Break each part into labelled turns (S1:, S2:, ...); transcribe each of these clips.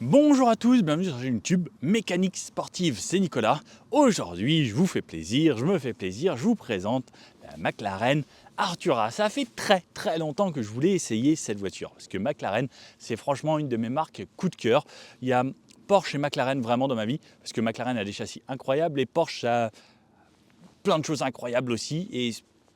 S1: Bonjour à tous, bienvenue sur YouTube Mécanique Sportive, c'est Nicolas. Aujourd'hui, je vous fais plaisir, je me fais plaisir, je vous présente la McLaren Artura. Ça fait très longtemps que je voulais essayer cette voiture parce que McLaren, c'est franchement une de mes marques coup de cœur. Il y a Porsche et McLaren vraiment dans ma vie parce que McLaren a des châssis incroyables et Porsche a plein de choses incroyables aussi. Et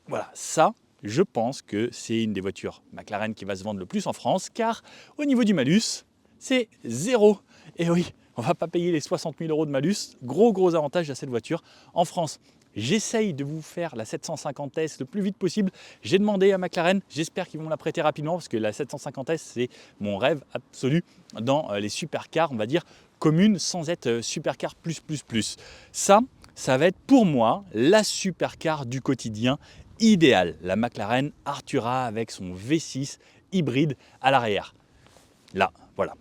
S1: voilà, ça, je pense que c'est une des voitures McLaren qui va se vendre le plus en France car au niveau du malus, c'est zéro. Et oui, on ne va pas payer les 60 000 € de malus. Gros avantage à cette voiture en France. J'essaye de vous faire la 750S le plus vite possible. J'ai demandé à McLaren, j'espère qu'ils vont me la prêter rapidement parce que la 750S, c'est mon rêve absolu dans les supercars, on va dire, communes sans être supercar plus. Ça va être pour moi la supercar du quotidien idéale. La McLaren Artura avec son V6 hybride à l'arrière. Là, voilà.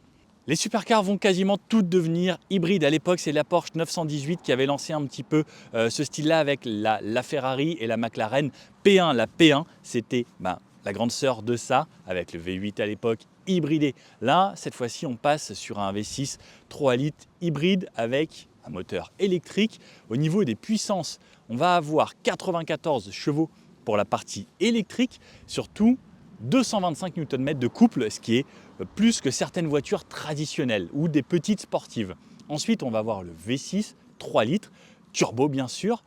S1: Les supercars vont quasiment toutes devenir hybrides. À l'époque, c'est la Porsche 918 qui avait lancé un petit peu ce style-là avec la Ferrari et la McLaren P1. La P1, c'était la grande sœur de ça, avec le V8 à l'époque hybridé. Là, cette fois-ci, on passe sur un V6 3 litres hybride avec un moteur électrique. Au niveau des puissances, on va avoir 94 chevaux pour la partie électrique, surtout 225 Nm de couple, ce qui est plus que certaines voitures traditionnelles ou des petites sportives. Ensuite, on va avoir le V6, 3 litres, turbo bien sûr.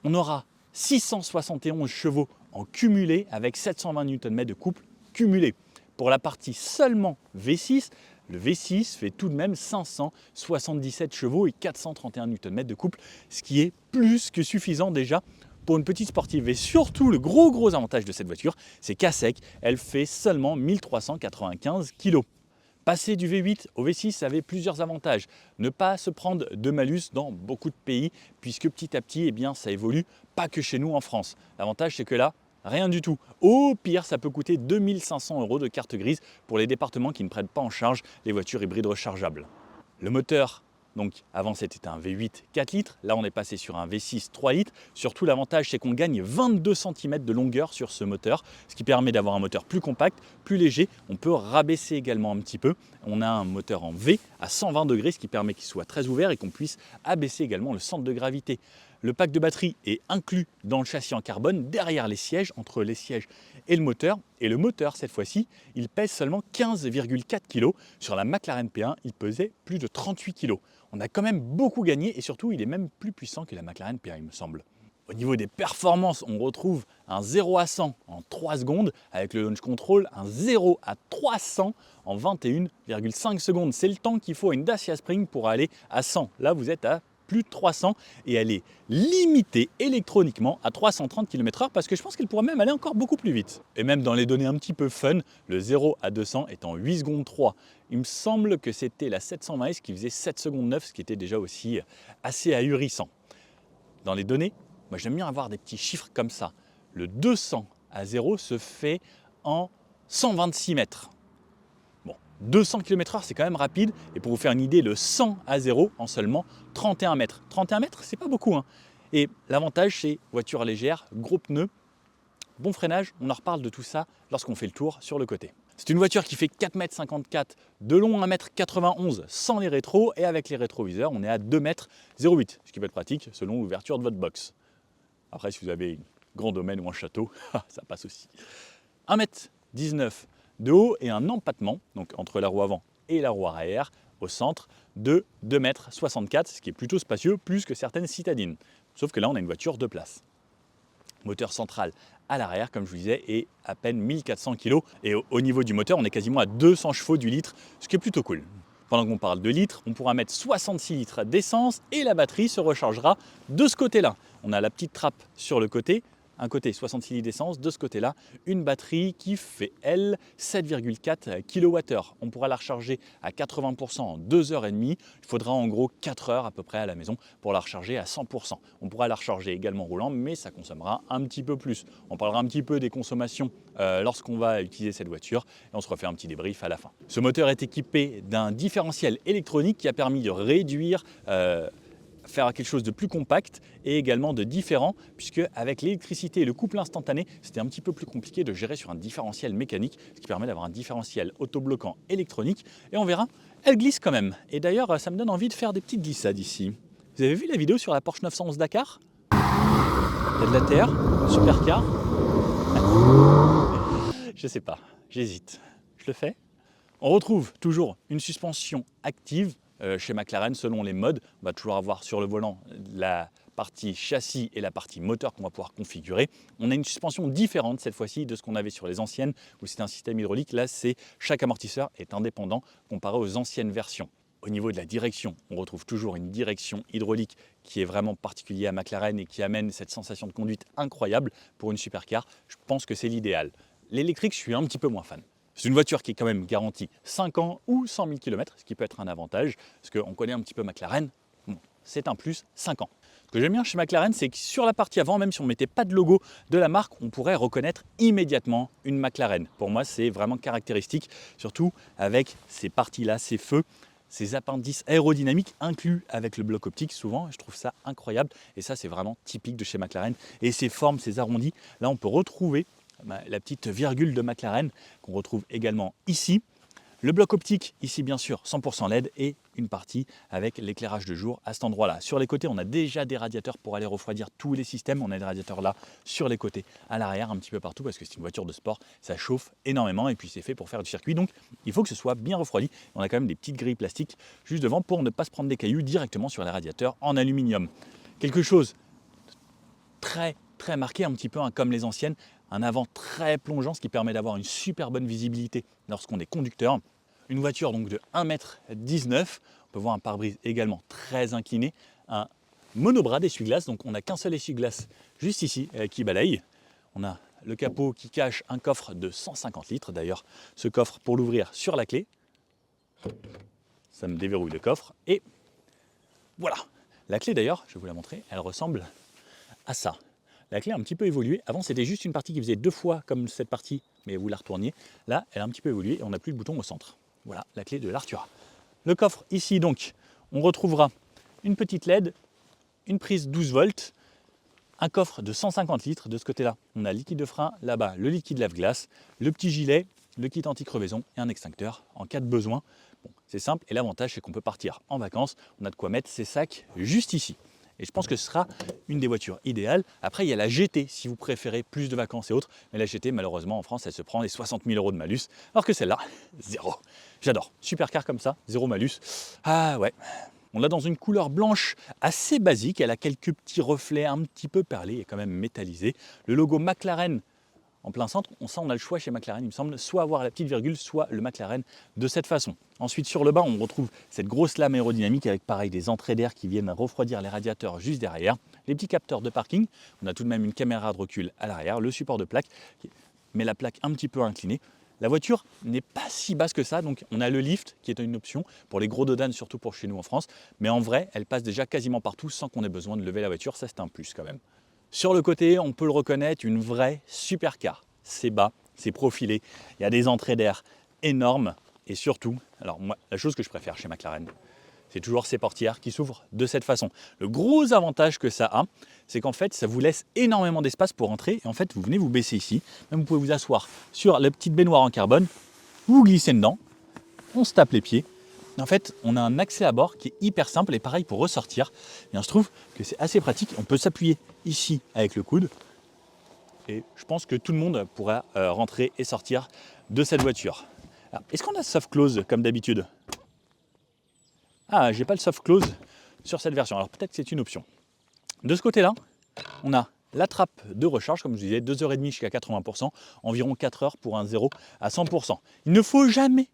S1: On aura 671 chevaux en cumulé avec 720 Nm de couple cumulé. Pour la partie seulement V6, le V6 fait tout de même 577 chevaux et 431 Nm de couple, ce qui est plus que suffisant déjà pour une petite sportive. Et surtout, le gros avantage de cette voiture, c'est qu'à sec, elle fait seulement 1395 kg. Passer du V8 au V6 avait plusieurs avantages. Ne pas se prendre de malus dans beaucoup de pays, puisque petit à petit, ça évolue, pas que chez nous en France. L'avantage, c'est que là, rien du tout. Au pire, ça peut coûter 2500 € de carte grise pour les départements qui ne prennent pas en charge les voitures hybrides rechargeables. Le moteur, donc avant c'était un V8 4 litres, là on est passé sur un V6 3 litres. Surtout l'avantage c'est qu'on gagne 22 cm de longueur sur ce moteur, ce qui permet d'avoir un moteur plus compact, plus léger. On peut rabaisser également un petit peu. On a un moteur en V à 120 degrés, ce qui permet qu'il soit très ouvert et qu'on puisse abaisser également le centre de gravité. Le pack de batterie est inclus dans le châssis en carbone, derrière les sièges, entre les sièges et le moteur. Et le moteur, cette fois-ci, il pèse seulement 15,4 kg. Sur la McLaren P1, il pesait plus de 38 kg. On a quand même beaucoup gagné et surtout, il est même plus puissant que la McLaren P1, il me semble. Au niveau des performances, on retrouve un 0 à 100 en 3 secondes avec le launch control, un 0 à 300 en 21,5 secondes. C'est le temps qu'il faut à une Dacia Spring pour aller à 100. Là, vous êtes à plus de 300 et elle est limitée électroniquement à 330 km/h parce que je pense qu'elle pourrait même aller encore beaucoup plus vite. Et même dans les données un petit peu fun, le 0 à 200 est en 8 secondes 3. Il me semble que c'était la 720S qui faisait 7 secondes 9, ce qui était déjà aussi assez ahurissant. Dans les données, moi j'aime bien avoir des petits chiffres comme ça. Le 200 à 0 se fait en 126 mètres. 200 km/h, c'est quand même rapide. Et pour vous faire une idée, le 100 à 0 en seulement 31 mètres. 31 mètres, c'est pas beaucoup. Et l'avantage, c'est voiture légère, gros pneus, bon freinage. On en reparle de tout ça lorsqu'on fait le tour sur le côté. C'est une voiture qui fait 4,54 m de long, 1,91 m sans les rétros. Et avec les rétroviseurs, on est à 2,08 m, ce qui peut être pratique selon l'ouverture de votre box. Après, si vous avez un grand domaine ou un château, ça passe aussi. 1,19 m de haut et un empattement, donc entre la roue avant et la roue arrière, au centre de 2,64 m, ce qui est plutôt spacieux, plus que certaines citadines. Sauf que là, on a une voiture de place. Moteur central à l'arrière, comme je vous disais, et à peine 1400 kg. Et au niveau du moteur, on est quasiment à 200 chevaux du litre, ce qui est plutôt cool. Pendant qu'on parle de litres, on pourra mettre 66 litres d'essence et la batterie se rechargera de ce côté-là. On a la petite trappe sur le côté. Un côté 66 litres d'essence, de ce côté-là, une batterie qui fait, elle, 7,4 kWh. On pourra la recharger à 80% en 2h30. Il faudra en gros 4 heures à peu près à la maison pour la recharger à 100%. On pourra la recharger également roulant, mais ça consommera un petit peu plus. On parlera un petit peu des consommations lorsqu'on va utiliser cette voiture et on se refait un petit débrief à la fin. Ce moteur est équipé d'un différentiel électronique qui a permis de réduire faire quelque chose de plus compact et également de différent, puisque avec l'électricité et le couple instantané, c'était un petit peu plus compliqué de gérer sur un différentiel mécanique, ce qui permet d'avoir un différentiel autobloquant électronique. Et on verra Elle glisse quand même. Et d'ailleurs, ça me donne envie de faire des petites glissades ici. Vous avez vu la vidéo sur la Porsche 911 Dakar? Il y a de la terre, supercar. Je sais pas, j'hésite. Je le fais. On retrouve toujours une suspension active chez McLaren selon les modes. On va toujours avoir sur le volant la partie châssis et la partie moteur qu'on va pouvoir configurer. On a une suspension différente cette fois-ci de ce qu'on avait sur les anciennes où c'était un système hydraulique. Là, chaque amortisseur est indépendant comparé aux anciennes versions. Au niveau de la direction, on retrouve toujours une direction hydraulique qui est vraiment particulière à McLaren et qui amène cette sensation de conduite incroyable pour une supercar. Je pense que c'est l'idéal. L'électrique, je suis un petit peu moins fan. C'est une voiture qui est quand même garantie 5 ans ou 100 000 km, ce qui peut être un avantage, parce qu'on connaît un petit peu McLaren, bon, c'est un plus 5 ans. Ce que j'aime bien chez McLaren, c'est que sur la partie avant, même si on ne mettait pas de logo de la marque, on pourrait reconnaître immédiatement une McLaren. Pour moi, c'est vraiment caractéristique, surtout avec ces parties-là, ces feux, ces appendices aérodynamiques inclus avec le bloc optique souvent. Je trouve ça incroyable et ça, c'est vraiment typique de chez McLaren. Et ces formes, ces arrondis, là, on peut retrouver la petite virgule de McLaren qu'on retrouve également ici. Le bloc optique, ici bien sûr 100% LED et une partie avec l'éclairage de jour à cet endroit-là. Sur les côtés, on a déjà des radiateurs pour aller refroidir tous les systèmes. On a des radiateurs là sur les côtés, à l'arrière, un petit peu partout parce que c'est une voiture de sport, ça chauffe énormément et puis c'est fait pour faire du circuit. Donc il faut que ce soit bien refroidi. On a quand même des petites grilles plastiques juste devant pour ne pas se prendre des cailloux directement sur les radiateurs en aluminium. Quelque chose très marqué, un petit peu comme les anciennes, un avant très plongeant, ce qui permet d'avoir une super bonne visibilité lorsqu'on est conducteur. Une voiture donc de 1,19 m, on peut voir un pare-brise également très incliné, un monobras d'essuie-glace, donc on n'a qu'un seul essuie-glace juste ici qui balaye. On a le capot qui cache un coffre de 150 litres, d'ailleurs ce coffre pour l'ouvrir sur la clé, ça me déverrouille le coffre et voilà. La clé d'ailleurs, je vais vous la montrer, elle ressemble à ça. La clé a un petit peu évolué. Avant, c'était juste une partie qui faisait 2 fois comme cette partie, mais vous la retourniez. Là, elle a un petit peu évolué et on n'a plus le bouton au centre. Voilà la clé de l'Artura. Le coffre ici, donc, on retrouvera une petite LED, une prise 12 volts, un coffre de 150 litres. De ce côté-là, on a liquide de frein. Là-bas, le liquide lave-glace, le petit gilet, le kit anti-crevaison et un extincteur en cas de besoin. Bon, c'est simple et l'avantage, c'est qu'on peut partir en vacances. On a de quoi mettre ses sacs juste ici. Et je pense que ce sera une des voitures idéales. Après, il y a la GT, si vous préférez plus de vacances et autres. Mais la GT, malheureusement, en France, elle se prend les 60 000 € de malus. Alors que celle-là, zéro. J'adore. Supercar comme ça, zéro malus. Ah ouais. On l'a dans une couleur blanche assez basique. Elle a quelques petits reflets un petit peu perlés et quand même métallisés. Le logo McLaren en plein centre, on a le choix chez McLaren, il me semble, soit avoir la petite virgule, soit le McLaren de cette façon. Ensuite, sur le bas, on retrouve cette grosse lame aérodynamique avec pareil des entrées d'air qui viennent refroidir les radiateurs juste derrière, les petits capteurs de parking, on a tout de même une caméra de recul à l'arrière, le support de plaque, mais la plaque un petit peu inclinée. La voiture n'est pas si basse que ça, donc on a le lift qui est une option pour les gros dodanes, surtout pour chez nous en France, mais en vrai, elle passe déjà quasiment partout sans qu'on ait besoin de lever la voiture, ça c'est un plus quand même. Sur le côté, on peut le reconnaître, une vraie supercar. C'est bas, c'est profilé, il y a des entrées d'air énormes et surtout, alors moi, la chose que je préfère chez McLaren, c'est toujours ces portières qui s'ouvrent de cette façon. Le gros avantage que ça a, c'est qu'en fait, ça vous laisse énormément d'espace pour entrer. Et en fait, vous venez vous baisser ici. Même vous pouvez vous asseoir sur la petite baignoire en carbone, vous glissez dedans, on se tape les pieds. En fait, on a un accès à bord qui est hyper simple et pareil pour ressortir. Et je trouve que c'est assez pratique. On peut s'appuyer ici avec le coude. Et je pense que tout le monde pourra rentrer et sortir de cette voiture. Est-ce qu'on a soft close comme d'habitude? Ah, j'ai pas le soft close sur cette version. Alors peut-être que c'est une option. De ce côté-là, on a la trappe de recharge, comme je vous disais, 2h30 jusqu'à 80%, environ 4 heures pour un 0 à 100%. Il ne faut jamais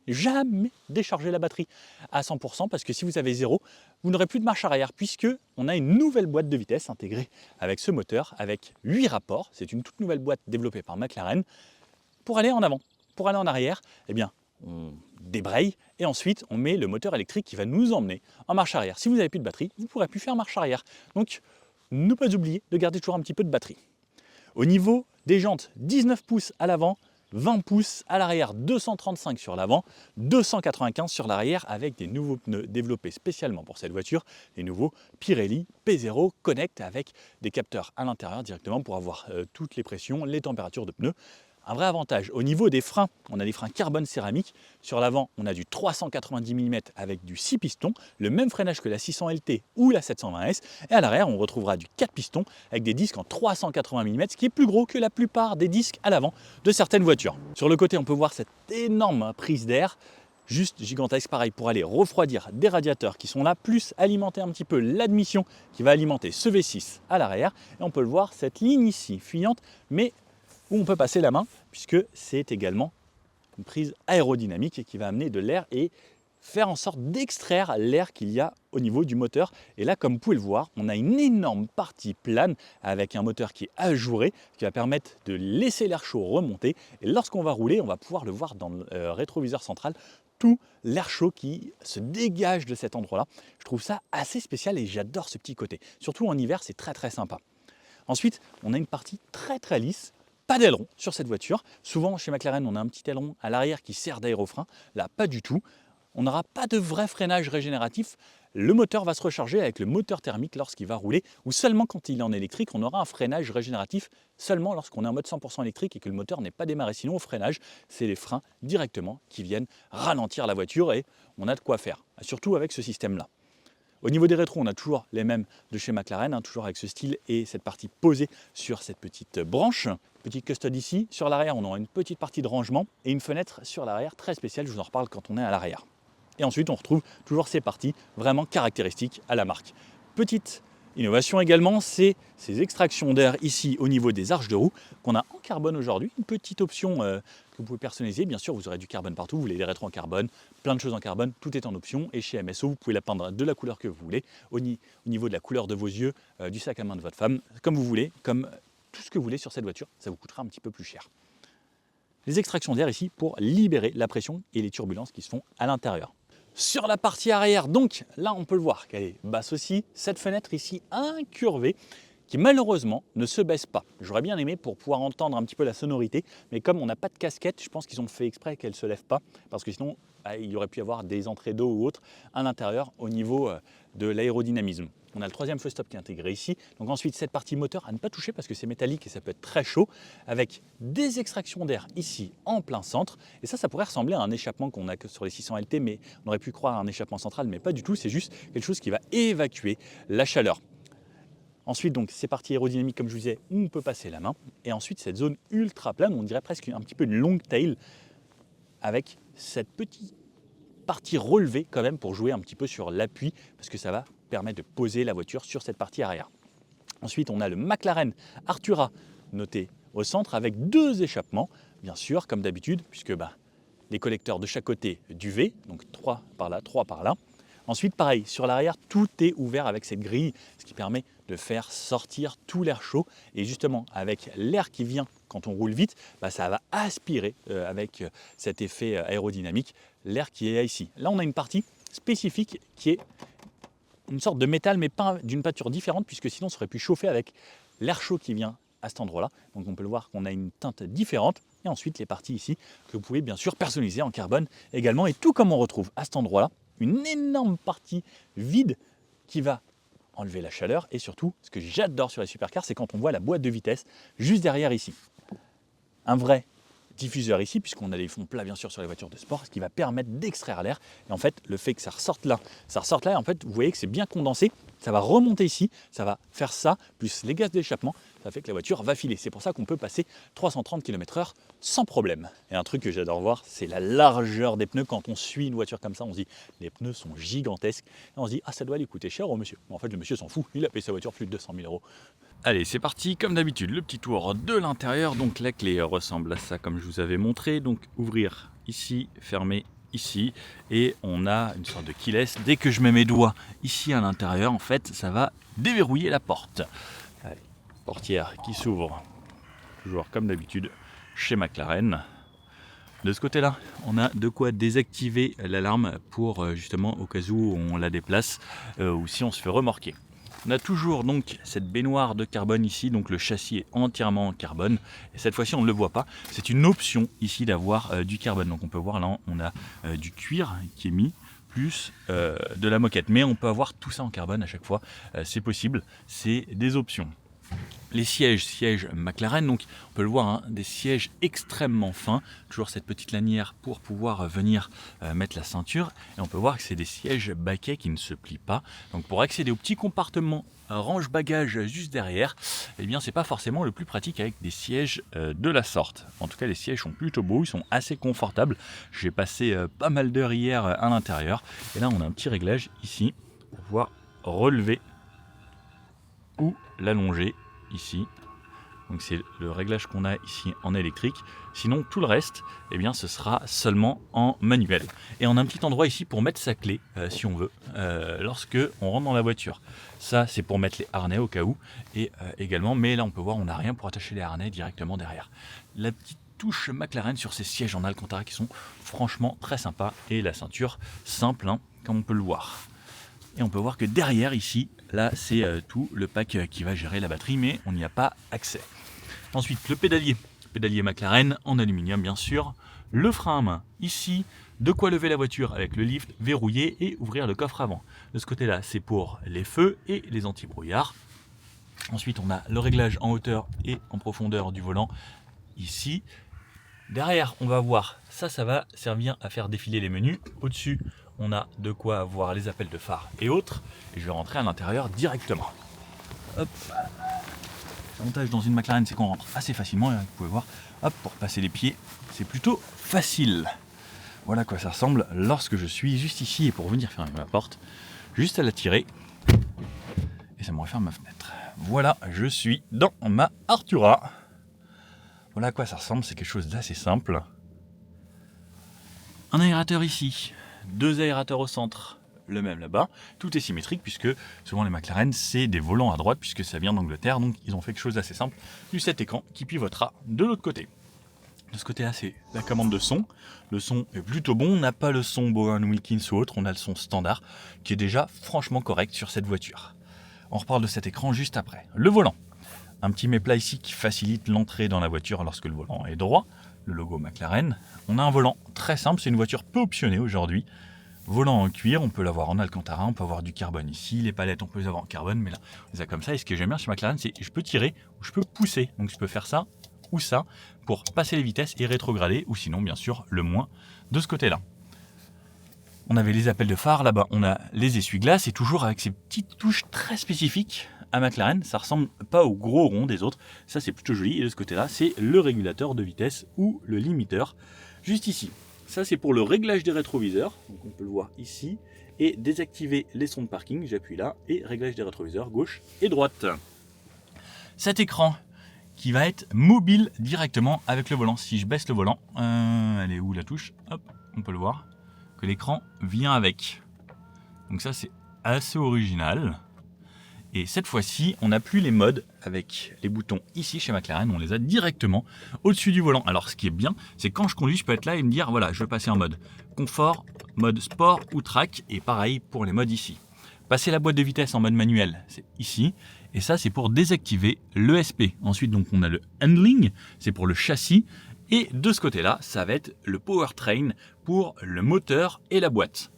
S1: décharger la batterie à 100% parce que si vous avez 0, vous n'aurez plus de marche arrière puisque on a une nouvelle boîte de vitesse intégrée avec ce moteur, avec 8 rapports. C'est une toute nouvelle boîte développée par McLaren. Pour aller en avant, pour aller en arrière, eh bien, on débraye et ensuite on met le moteur électrique qui va nous emmener en marche arrière. Si vous n'avez plus de batterie, vous ne pourrez plus faire marche arrière. Donc, ne pas oublier de garder toujours un petit peu de batterie. Au niveau des jantes, 19 pouces à l'avant, 20 pouces à l'arrière, 235 sur l'avant, 295 sur l'arrière avec des nouveaux pneus développés spécialement pour cette voiture, les nouveaux Pirelli P0 Connect avec des capteurs à l'intérieur directement pour avoir toutes les pressions, les températures de pneus. un vrai avantage. Au niveau des freins, on a des freins carbone céramique. Sur l'avant, on a du 390 mm avec du 6 pistons, le même freinage que la 600 LT ou la 720S. Et à l'arrière, on retrouvera du 4 pistons avec des disques en 380 mm, ce qui est plus gros que la plupart des disques à l'avant de certaines voitures. Sur le côté, on peut voir cette énorme prise d'air, juste gigantesque, pareil, pour aller refroidir des radiateurs qui sont là, plus alimenter un petit peu l'admission qui va alimenter ce V6 à l'arrière. Et on peut le voir, cette ligne ici, fuyante, mais où on peut passer la main, puisque c'est également une prise aérodynamique qui va amener de l'air et faire en sorte d'extraire l'air qu'il y a au niveau du moteur. Et là, comme vous pouvez le voir, on a une énorme partie plane avec un moteur qui est ajouré, qui va permettre de laisser l'air chaud remonter. Et lorsqu'on va rouler, on va pouvoir le voir dans le rétroviseur central, tout l'air chaud qui se dégage de cet endroit-là. Je trouve ça assez spécial et j'adore ce petit côté. Surtout en hiver, c'est très sympa. Ensuite, on a une partie très lisse. Pas d'aileron sur cette voiture. Souvent chez McLaren, on a un petit aileron à l'arrière qui sert d'aérofrein. Là, pas du tout. On n'aura pas de vrai freinage régénératif. Le moteur va se recharger avec le moteur thermique lorsqu'il va rouler, ou seulement quand il est en électrique, on aura un freinage régénératif seulement lorsqu'on est en mode 100% électrique et que le moteur n'est pas démarré. Sinon, au freinage, c'est les freins directement qui viennent ralentir la voiture et on a de quoi faire, surtout avec ce système-là. Au niveau des rétros, on a toujours les mêmes de chez McLaren, toujours avec ce style et cette partie posée sur cette petite branche. Petite custode ici. Sur l'arrière, on aura une petite partie de rangement et une fenêtre sur l'arrière très spéciale. Je vous en reparle quand on est à l'arrière. Et ensuite, on retrouve toujours ces parties vraiment caractéristiques à la marque. Petite innovation également, c'est ces extractions d'air ici au niveau des arches de roue qu'on a en carbone aujourd'hui. Une petite option que vous pouvez personnaliser. Bien sûr, vous aurez du carbone partout. Vous voulez des rétros en carbone, plein de choses en carbone. Tout est en option. Et chez MSO, vous pouvez la peindre de la couleur que vous voulez, au niveau de la couleur de vos yeux, du sac à main de votre femme, comme vous voulez, comme tout ce que vous voulez sur cette voiture. Ça vous coûtera un petit peu plus cher. Les extractions d'air ici pour libérer la pression et les turbulences qui se font à l'intérieur. Sur la partie arrière, donc là on peut le voir qu'elle est basse aussi, cette fenêtre ici incurvée qui malheureusement ne se baisse pas. J'aurais bien aimé pour pouvoir entendre un petit peu la sonorité, mais comme on n'a pas de casquette, je pense qu'ils ont fait exprès qu'elle ne se lève pas, parce que sinon il y aurait pu y avoir des entrées d'eau ou autre à l'intérieur au niveau de l'aérodynamisme. On a le troisième feu stop qui est intégré ici. Donc ensuite, cette partie moteur à ne pas toucher parce que c'est métallique et ça peut être très chaud, avec des extractions d'air ici en plein centre. Et ça pourrait ressembler à un échappement qu'on a que sur les 600 LT, mais on aurait pu croire à un échappement central, mais pas du tout. C'est juste quelque chose qui va évacuer la chaleur. Ensuite, donc, ces parties aérodynamiques, comme je vous disais, on peut passer la main. Et ensuite, cette zone ultra plane, on dirait presque un petit peu une long tail, avec cette petite partie relevée quand même pour jouer un petit peu sur l'appui, parce que ça va permettre de poser la voiture sur cette partie arrière. Ensuite, on a le McLaren Artura noté au centre avec deux échappements, bien sûr, comme d'habitude, puisque les collecteurs de chaque côté du V, donc 3 par là, 3 par là. Ensuite, pareil, sur l'arrière, tout est ouvert avec cette grille, ce qui permet de faire sortir tout l'air chaud. Et justement, avec l'air qui vient quand on roule vite, ça va aspirer avec cet effet aérodynamique l'air qui est ici. Là, on a une partie spécifique qui est une sorte de métal, mais pas d'une peinture différente, puisque sinon, ça aurait pu chauffer avec l'air chaud qui vient à cet endroit-là. Donc, on peut le voir qu'on a une teinte différente. Et ensuite, les parties ici que vous pouvez bien sûr personnaliser en carbone également. Et tout comme on retrouve à cet endroit-là, une énorme partie vide qui va enlever la chaleur. Et surtout, ce que j'adore sur les supercars, c'est quand on voit la boîte de vitesse juste derrière ici. Un vrai diffuseur ici, puisqu'on a des fonds plats bien sûr sur les voitures de sport, ce qui va permettre d'extraire l'air. Et en fait, le fait que ça ressorte là, et en fait, vous voyez que c'est bien condensé, ça va remonter ici, ça va faire ça, plus les gaz d'échappement, ça fait que la voiture va filer. C'est pour ça qu'on peut passer 330 km/h sans problème. Et un truc que j'adore voir, c'est la largeur des pneus. Quand on suit une voiture comme ça, on se dit, les pneus sont gigantesques. Et on se dit, ah, ça doit lui coûter cher au monsieur. Mais en fait, le monsieur s'en fout, il a payé sa voiture plus de 200 000 €. Allez, c'est parti, comme d'habitude, le petit tour de l'intérieur. Donc la clé ressemble à ça comme je vous avais montré. Donc ouvrir ici, fermer ici. Et on a une sorte de keyless. Dès que je mets mes doigts ici à l'intérieur, en fait, ça va déverrouiller la porte. Allez, portière qui s'ouvre, toujours comme d'habitude, chez McLaren. De ce côté-là, on a de quoi désactiver l'alarme pour justement au cas où on la déplace ou si on se fait remorquer. On a toujours donc cette baignoire de carbone ici, donc le châssis est entièrement en carbone. Et cette fois-ci, on ne le voit pas. C'est une option ici d'avoir du carbone. Donc on peut voir là, on a du cuir qui est mis, plus de la moquette. Mais on peut avoir tout ça en carbone à chaque fois. C'est possible, c'est des options. Les sièges McLaren, donc on peut le voir, hein, des sièges extrêmement fins, toujours cette petite lanière pour pouvoir venir mettre la ceinture, et on peut voir que c'est des sièges baquets qui ne se plient pas. Donc pour accéder au petit compartiment range bagages juste derrière, eh bien c'est pas forcément le plus pratique avec des sièges de la sorte. En tout cas les sièges sont plutôt beaux, ils sont assez confortables. J'ai passé pas mal d'heures hier à l'intérieur, et là on a un petit réglage ici pour pouvoir relever ou l'allonger ici. Donc c'est le réglage qu'on a ici en électrique. Sinon tout le reste, eh bien, ce sera seulement en manuel. Et on a un petit endroit ici pour mettre sa clé, si on veut, lorsque on rentre dans la voiture. Ça c'est pour mettre les harnais au cas où, et également, mais là on peut voir, on n'a rien pour attacher les harnais directement derrière. La petite touche McLaren sur ces sièges en Alcantara qui sont franchement très sympas, et la ceinture simple, hein, comme on peut le voir. Et on peut voir que derrière ici, là c'est tout le pack qui va gérer la batterie, mais on n'y a pas accès. Ensuite le pédalier McLaren en aluminium bien sûr, le frein à main ici, de quoi lever la voiture avec le lift, verrouiller et ouvrir le coffre avant. De ce côté là c'est pour les feux et les anti-brouillards. Ensuite on a le réglage en hauteur et en profondeur du volant ici. Derrière on va voir, ça va servir à faire défiler les menus. Au-dessus on a de quoi avoir les appels de phare et autres, et je vais rentrer à l'intérieur directement. Hop. L'avantage dans une McLaren, c'est qu'on rentre assez facilement, et vous pouvez voir, hop, pour passer les pieds, c'est plutôt facile. Voilà à quoi ça ressemble lorsque je suis juste ici, et pour venir fermer ma porte, juste à la tirer, et ça me referme ma fenêtre. Voilà, je suis dans ma Artura. Voilà à quoi ça ressemble, c'est quelque chose d'assez simple. Un aérateur ici, 2 aérateurs au centre, le même là-bas. Tout est symétrique puisque souvent les McLaren c'est des volants à droite puisque ça vient d'Angleterre, donc ils ont fait quelque chose d'assez simple. Du cet écran qui pivotera de l'autre côté. De ce côté-là c'est la commande de son. Le son est plutôt bon, on n'a pas le son Bowen Wilkins ou autre, on a le son standard qui est déjà franchement correct sur cette voiture. On reparle de cet écran juste après. Le volant, un petit méplat ici qui facilite l'entrée dans la voiture lorsque le volant est droit. Le logo McLaren. On a un volant très simple, c'est une voiture peu optionnée aujourd'hui. Volant en cuir, on peut l'avoir en Alcantara, on peut avoir du carbone ici, les palettes on peut les avoir en carbone, mais là on les a comme ça. Et ce que j'aime bien chez McLaren, c'est que je peux tirer ou je peux pousser. Donc je peux faire ça ou ça pour passer les vitesses et rétrograder, ou sinon bien sûr le moins de ce côté-là. On avait les appels de phare, là-bas on a les essuie-glaces, et toujours avec ces petites touches très spécifiques à McLaren, ça ressemble pas au gros rond des autres, ça c'est plutôt joli. Et de ce côté-là, c'est le régulateur de vitesse ou le limiteur, juste ici. Ça c'est pour le réglage des rétroviseurs, donc on peut le voir ici, et désactiver les sons de parking, j'appuie là, et réglage des rétroviseurs gauche et droite. Cet écran qui va être mobile directement avec le volant. Si je baisse le volant, elle est où la touche? Hop, on peut le voir, que l'écran vient avec. Donc ça c'est assez original. Et cette fois-ci, on n'a plus les modes avec les boutons ici chez McLaren, on les a directement au-dessus du volant. Alors ce qui est bien, c'est quand je conduis, je peux être là et me dire, voilà, je veux passer en mode confort, mode sport ou track, et pareil pour les modes ici. Passer la boîte de vitesse en mode manuel, c'est ici, et ça c'est pour désactiver l'ESP. Ensuite, donc on a le handling, c'est pour le châssis, et de ce côté-là, ça va être le powertrain pour le moteur et la boîte.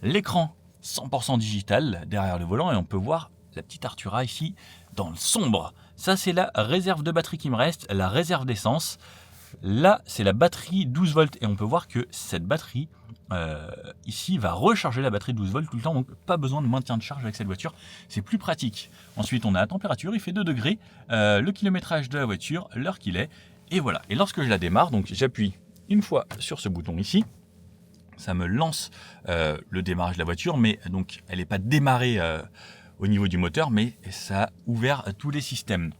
S1: L'écran 100% digital derrière le volant, et on peut voir la petite Artura ici dans le sombre. Ça c'est la réserve de batterie qui me reste, la réserve d'essence. Là c'est la batterie 12 volts, et on peut voir que cette batterie ici va recharger la batterie 12 volts tout le temps, donc pas besoin de maintien de charge avec cette voiture, c'est plus pratique. Ensuite on a la température, il fait 2 degrés, le kilométrage de la voiture, l'heure qu'il est, et voilà. Et lorsque je la démarre, donc j'appuie une fois sur ce bouton ici, ça me lance le démarrage de la voiture, mais donc elle n'est pas démarrée au niveau du moteur, mais ça a ouvert tous les systèmes.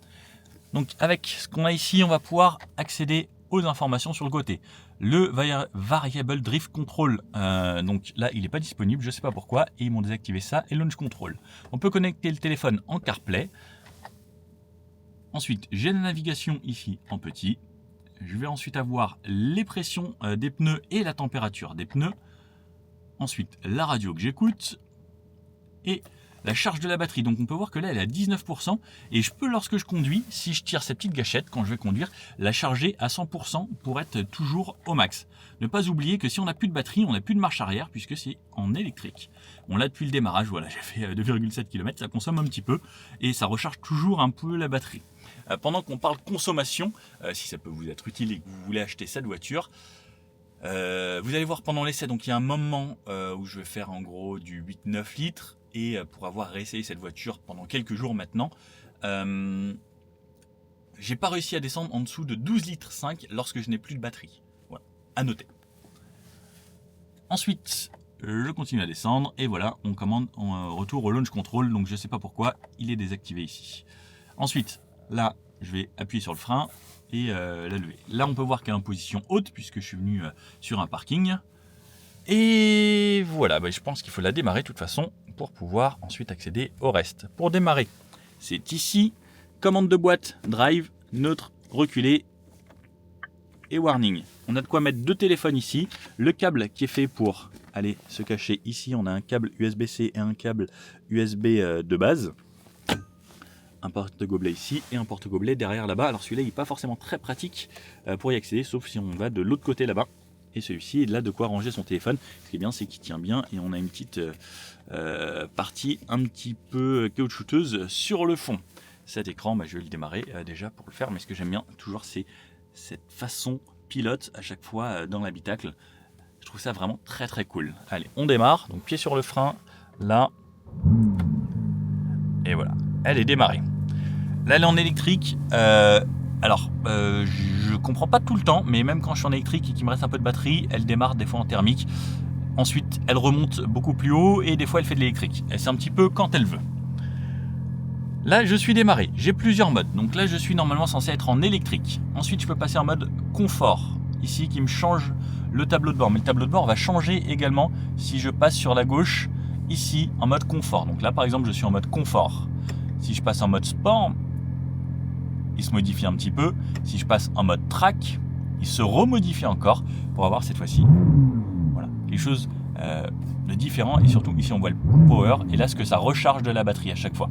S1: Donc avec ce qu'on a ici, on va pouvoir accéder aux informations sur le côté. Le Variable Drift Control, donc là il n'est pas disponible, je ne sais pas pourquoi, et ils m'ont désactivé ça, et Launch Control. On peut connecter le téléphone en CarPlay. Ensuite, j'ai la navigation ici en petit. Je vais ensuite avoir les pressions des pneus et la température des pneus. Ensuite, la radio que j'écoute. Et la charge de la batterie, donc on peut voir que là elle est à 19%, et je peux, lorsque je conduis, si je tire cette petite gâchette quand je vais conduire, la charger à 100% pour être toujours au max. Ne pas oublier que si on n'a plus de batterie, on n'a plus de marche arrière puisque c'est en électrique. On l'a depuis le démarrage, voilà, j'ai fait 2,7 km, ça consomme un petit peu et ça recharge toujours un peu la batterie. pendant qu'on parle consommation, si ça peut vous être utile et que vous voulez acheter cette voiture, vous allez voir pendant l'essai, donc il y a un moment où je vais faire en gros du 8-9 litres, et pour avoir réessayé cette voiture pendant quelques jours maintenant, j'ai pas réussi à descendre en dessous de 12 litres 5 lorsque je n'ai plus de batterie. Voilà, à noter. Ensuite, je continue à descendre et voilà, on retour au launch control, donc je sais pas pourquoi il est désactivé ici. Ensuite, là, je vais appuyer sur le frein et la lever. Là, on peut voir qu'elle est en position haute puisque je suis venu sur un parking. Et voilà, je pense qu'il faut la démarrer de toute façon pour pouvoir ensuite accéder au reste. Pour démarrer, c'est ici, commande de boîte, drive, neutre, reculé et warning. On a de quoi mettre 2 téléphones ici, le câble qui est fait pour aller se cacher ici, on a un câble USB-C et un câble USB de base. Un porte-gobelet ici et un porte-gobelet derrière là-bas. Alors celui-là il n'est pas forcément très pratique pour y accéder, sauf si on va de l'autre côté là-bas. Et celui-ci est là de quoi ranger son téléphone. Ce qui est bien, c'est qu'il tient bien et on a une petite partie un petit peu caoutchouteuse sur le fond. Cet écran, je vais le démarrer déjà pour le faire, mais ce que j'aime bien toujours, c'est cette façon pilote à chaque fois dans l'habitacle. Je trouve ça vraiment très très cool. Allez, on démarre. Donc pied sur le frein, là. Et voilà, elle est démarrée. Là, elle est en électrique. Je comprends pas tout le temps, mais même quand je suis en électrique et qu'il me reste un peu de batterie, elle démarre des fois en thermique. Ensuite, elle remonte beaucoup plus haut et des fois, elle fait de l'électrique. Et c'est un petit peu quand elle veut. Là, je suis démarré. J'ai plusieurs modes. Donc là, je suis normalement censé être en électrique. Ensuite, je peux passer en mode confort. Ici, qui me change le tableau de bord. Mais le tableau de bord va changer également si je passe sur la gauche, ici, en mode confort. Donc là, par exemple, je suis en mode confort. Si je passe en mode sport, il se modifie un petit peu. Si je passe en mode track, il se remodifie encore pour avoir cette fois-ci voilà, quelque chose de différent. Et surtout, ici, on voit le power. Et là, ce que ça recharge de la batterie à chaque fois.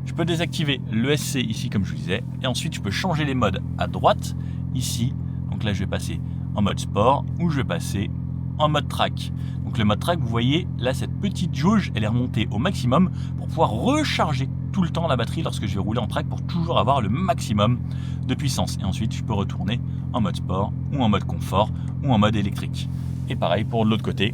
S1: Je peux désactiver l'ESC ici, comme je vous disais. Et ensuite, je peux changer les modes à droite, ici. Donc là, je vais passer en mode sport ou je vais passer en mode track. Donc le mode track, vous voyez, là, cette petite jauge, elle est remontée au maximum pour pouvoir recharger tout le temps la batterie lorsque je vais rouler en track pour toujours avoir le maximum de puissance. Et ensuite, je peux retourner en mode sport ou en mode confort ou en mode électrique. Et pareil pour l'autre côté.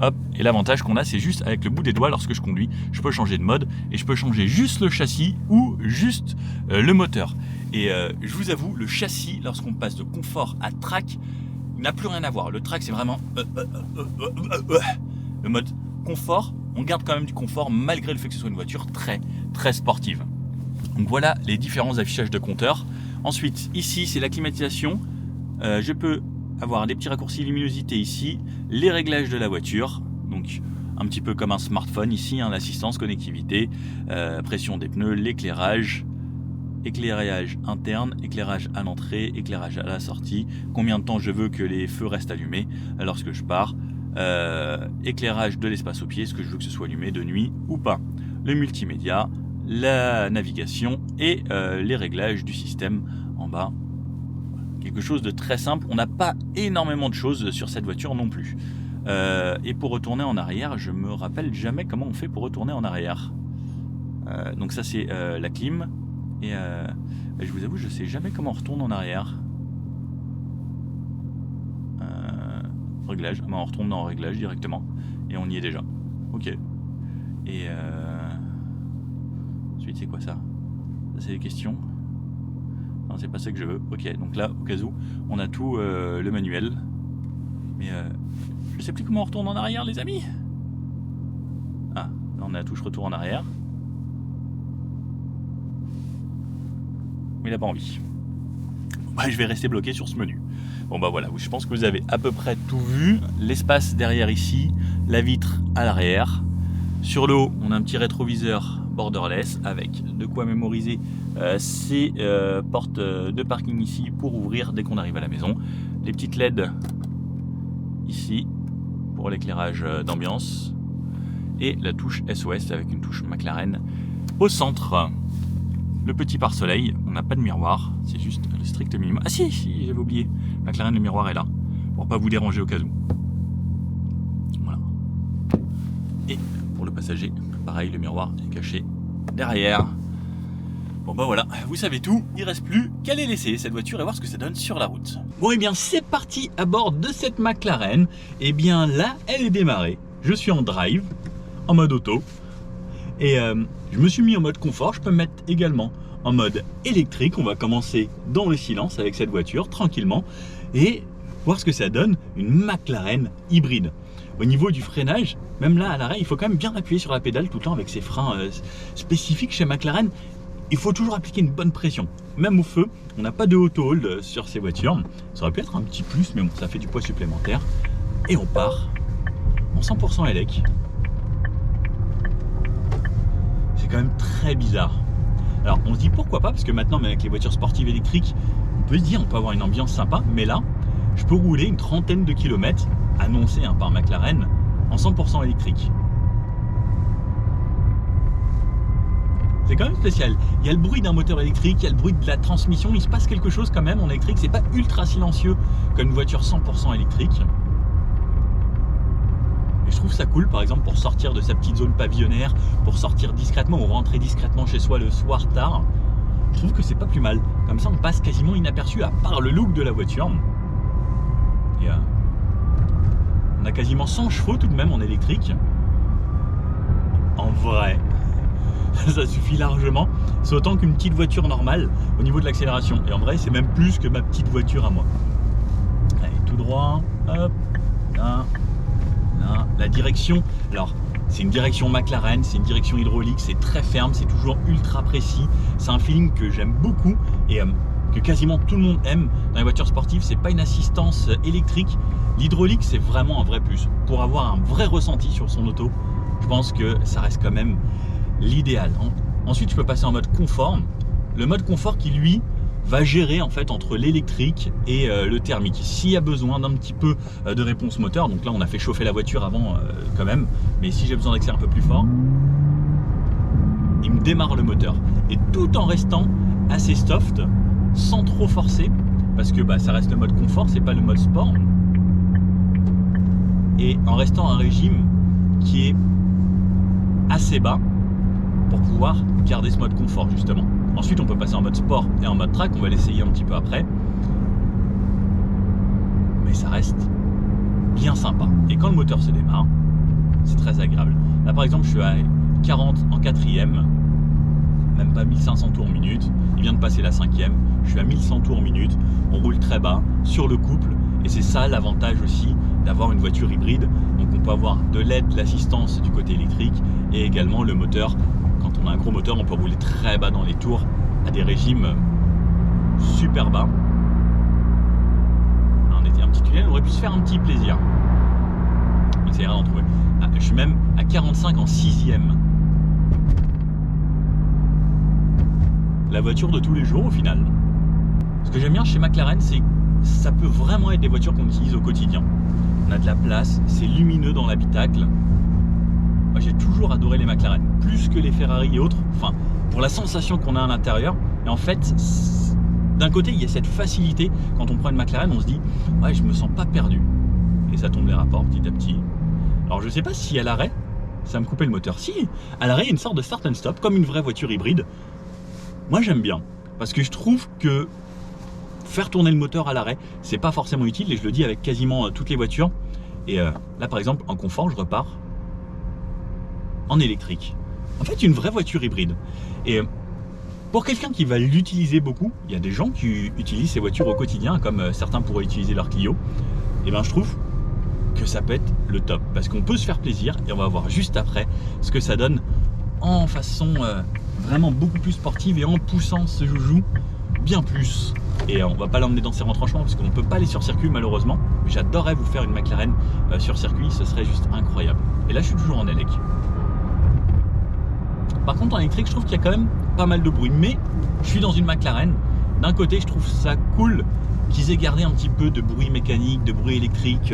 S1: Hop, et l'avantage qu'on a, c'est juste avec le bout des doigts, lorsque je conduis, je peux changer de mode et je peux changer juste le châssis ou juste le moteur. Et je vous avoue, le châssis, lorsqu'on passe de confort à track, n'a plus rien à voir. Le track, c'est vraiment le mode confort. On garde quand même du confort malgré le fait que ce soit une voiture très très sportive. Donc voilà les différents affichages de compteurs. Ensuite, ici, c'est la climatisation. Je peux avoir des petits raccourcis luminosité ici, les réglages de la voiture, donc un petit peu comme un smartphone ici, l'assistance, connectivité, pression des pneus, l'éclairage, éclairage interne, éclairage à l'entrée, éclairage à la sortie, combien de temps je veux que les feux restent allumés lorsque je pars, éclairage de l'espace au pied, est-ce que je veux que ce soit allumé de nuit ou pas, le multimédia, la navigation et les réglages du système en bas. Quelque chose de très simple. On n'a pas énormément de choses sur cette voiture non plus. Et pour retourner en arrière, je me rappelle jamais comment on fait pour retourner en arrière. Donc ça c'est la clim. Et je vous avoue, je sais jamais comment on retourne en arrière. Réglage. On retourne dans réglage directement. Et on y est déjà. Ok. Et ensuite c'est quoi ça? Ça c'est des questions. Non, c'est pas ça que je veux. Ok, donc là, au cas où, on a tout le manuel. Mais je sais plus comment on retourne en arrière, les amis. Ah, là on a la touche retour en arrière. Mais il n'a pas envie. Je vais rester bloqué sur ce menu. Bon voilà, je pense que vous avez à peu près tout vu. L'espace derrière ici, la vitre à l'arrière. Sur le haut, on a un petit rétroviseur borderless avec de quoi mémoriser ces portes de parking ici pour ouvrir dès qu'on arrive à la maison. Les petites LED ici pour l'éclairage d'ambiance et la touche SOS avec une touche McLaren au centre. Le petit pare-soleil, on n'a pas de miroir, c'est juste le strict minimum. Ah si, j'avais oublié, McLaren, le miroir est là pour pas vous déranger au cas où. Voilà. Et pour le passager, pareil, le miroir est caché derrière. Bon bah voilà, vous savez tout, il reste plus qu'à les laisser cette voiture et voir ce que ça donne sur la route. Bon et bien c'est parti à bord de cette McLaren. Et bien là, elle est démarrée. Je suis en drive, en mode auto. Et je me suis mis en mode confort, je peux me mettre également en mode électrique. On va commencer dans le silence avec cette voiture, tranquillement. Et voir ce que ça donne, une McLaren hybride. Au niveau du freinage, même là à l'arrêt, il faut quand même bien appuyer sur la pédale tout le temps avec ces freins spécifiques chez McLaren. Il faut toujours appliquer une bonne pression. Même au feu, on n'a pas de auto-hold sur ces voitures. Ça aurait pu être un petit plus, mais bon, ça fait du poids supplémentaire. Et on part en 100% élec. C'est quand même très bizarre. Alors on se dit pourquoi pas, parce que maintenant, mais avec les voitures sportives électriques, on peut se dire on peut avoir une ambiance sympa, mais là, je peux rouler une trentaine de kilomètres, annoncés par McLaren, en 100% électrique. C'est quand même spécial. Il y a le bruit d'un moteur électrique, il y a le bruit de la transmission, il se passe quelque chose quand même en électrique. C'est pas ultra silencieux comme une voiture 100% électrique. Et je trouve ça cool, par exemple, pour sortir de sa petite zone pavillonnaire, pour sortir discrètement ou rentrer discrètement chez soi le soir tard. Je trouve que c'est pas plus mal. Comme ça, on passe quasiment inaperçu, à part le look de la voiture. Et on a quasiment 100 chevaux tout de même en électrique. En vrai, ça suffit largement. C'est autant qu'une petite voiture normale au niveau de l'accélération. Et en vrai, c'est même plus que ma petite voiture à moi. Allez, tout droit. Hop. Là. Là. La direction. Alors, c'est une direction McLaren, c'est une direction hydraulique, c'est très ferme, c'est toujours ultra précis. C'est un feeling que j'aime beaucoup et que quasiment tout le monde aime dans les voitures sportives. C'est pas une assistance électrique. L'hydraulique, c'est vraiment un vrai plus. Pour avoir un vrai ressenti sur son auto, je pense que ça reste quand même l'idéal. Ensuite, je peux passer en mode confort. Le mode confort qui, lui, va gérer en fait entre l'électrique et le thermique. S'il y a besoin d'un petit peu de réponse moteur, donc là on a fait chauffer la voiture avant quand même, mais si j'ai besoin d'accélérer un peu plus fort, il me démarre le moteur. Et tout en restant assez soft, sans trop forcer, parce que ça reste le mode confort, c'est pas le mode sport. Et en restant un régime qui est assez bas pour pouvoir garder ce mode confort justement. Ensuite on peut passer en mode sport et en mode track, on va l'essayer un petit peu après. Mais ça reste bien sympa. Et quand le moteur se démarre, c'est très agréable. Là par exemple je suis à 40 en 4ème, même pas 1500 tours minute. Il vient de passer la 5ème, je suis à 1100 tours minute. On roule très bas sur le couple. Et c'est ça l'avantage aussi d'avoir une voiture hybride. Donc on peut avoir de l'aide, de l'assistance du côté électrique et également le moteur. Quand on a un gros moteur, on peut rouler très bas dans les tours à des régimes super bas. Là, on était un petit tunnel, on aurait pu se faire un petit plaisir. Mais ça ira d'en trouver. Ah, je suis même à 45 en 6ème. La voiture de tous les jours au final. Ce que j'aime bien chez McLaren, c'est que ça peut vraiment être des voitures qu'on utilise au quotidien. On a de la place, c'est lumineux dans l'habitacle. Moi j'ai toujours adoré les McLaren, plus que les Ferrari et autres, enfin pour la sensation qu'on a à l'intérieur. Et en fait, d'un côté il y a cette facilité, quand on prend une McLaren on se dit ouais je me sens pas perdu. Et ça tombe les rapports petit à petit. Alors je sais pas si à l'arrêt, ça me coupait le moteur. Si, à l'arrêt il y a une sorte de start and stop, comme une vraie voiture hybride. Moi j'aime bien, parce que je trouve que faire tourner le moteur à l'arrêt, c'est pas forcément utile, et je le dis avec quasiment toutes les voitures. Et là par exemple en confort je repars en électrique. En fait une vraie voiture hybride. Et pour quelqu'un qui va l'utiliser beaucoup, il y a des gens qui utilisent ces voitures au quotidien, comme certains pourraient utiliser leur Clio. Et ben je trouve que ça peut être le top, parce qu'on peut se faire plaisir, et on va voir juste après ce que ça donne en façon vraiment beaucoup plus sportive et en poussant ce joujou bien plus. Et on va pas l'emmener dans ses retranchements parce qu'on ne peut pas aller sur circuit malheureusement, mais j'adorerais vous faire une McLaren sur circuit, ce serait juste incroyable. Et là je suis toujours en élec. Par contre en électrique je trouve qu'il y a quand même pas mal de bruit, mais je suis dans une McLaren. D'un côté je trouve ça cool qu'ils aient gardé un petit peu de bruit mécanique, de bruit électrique,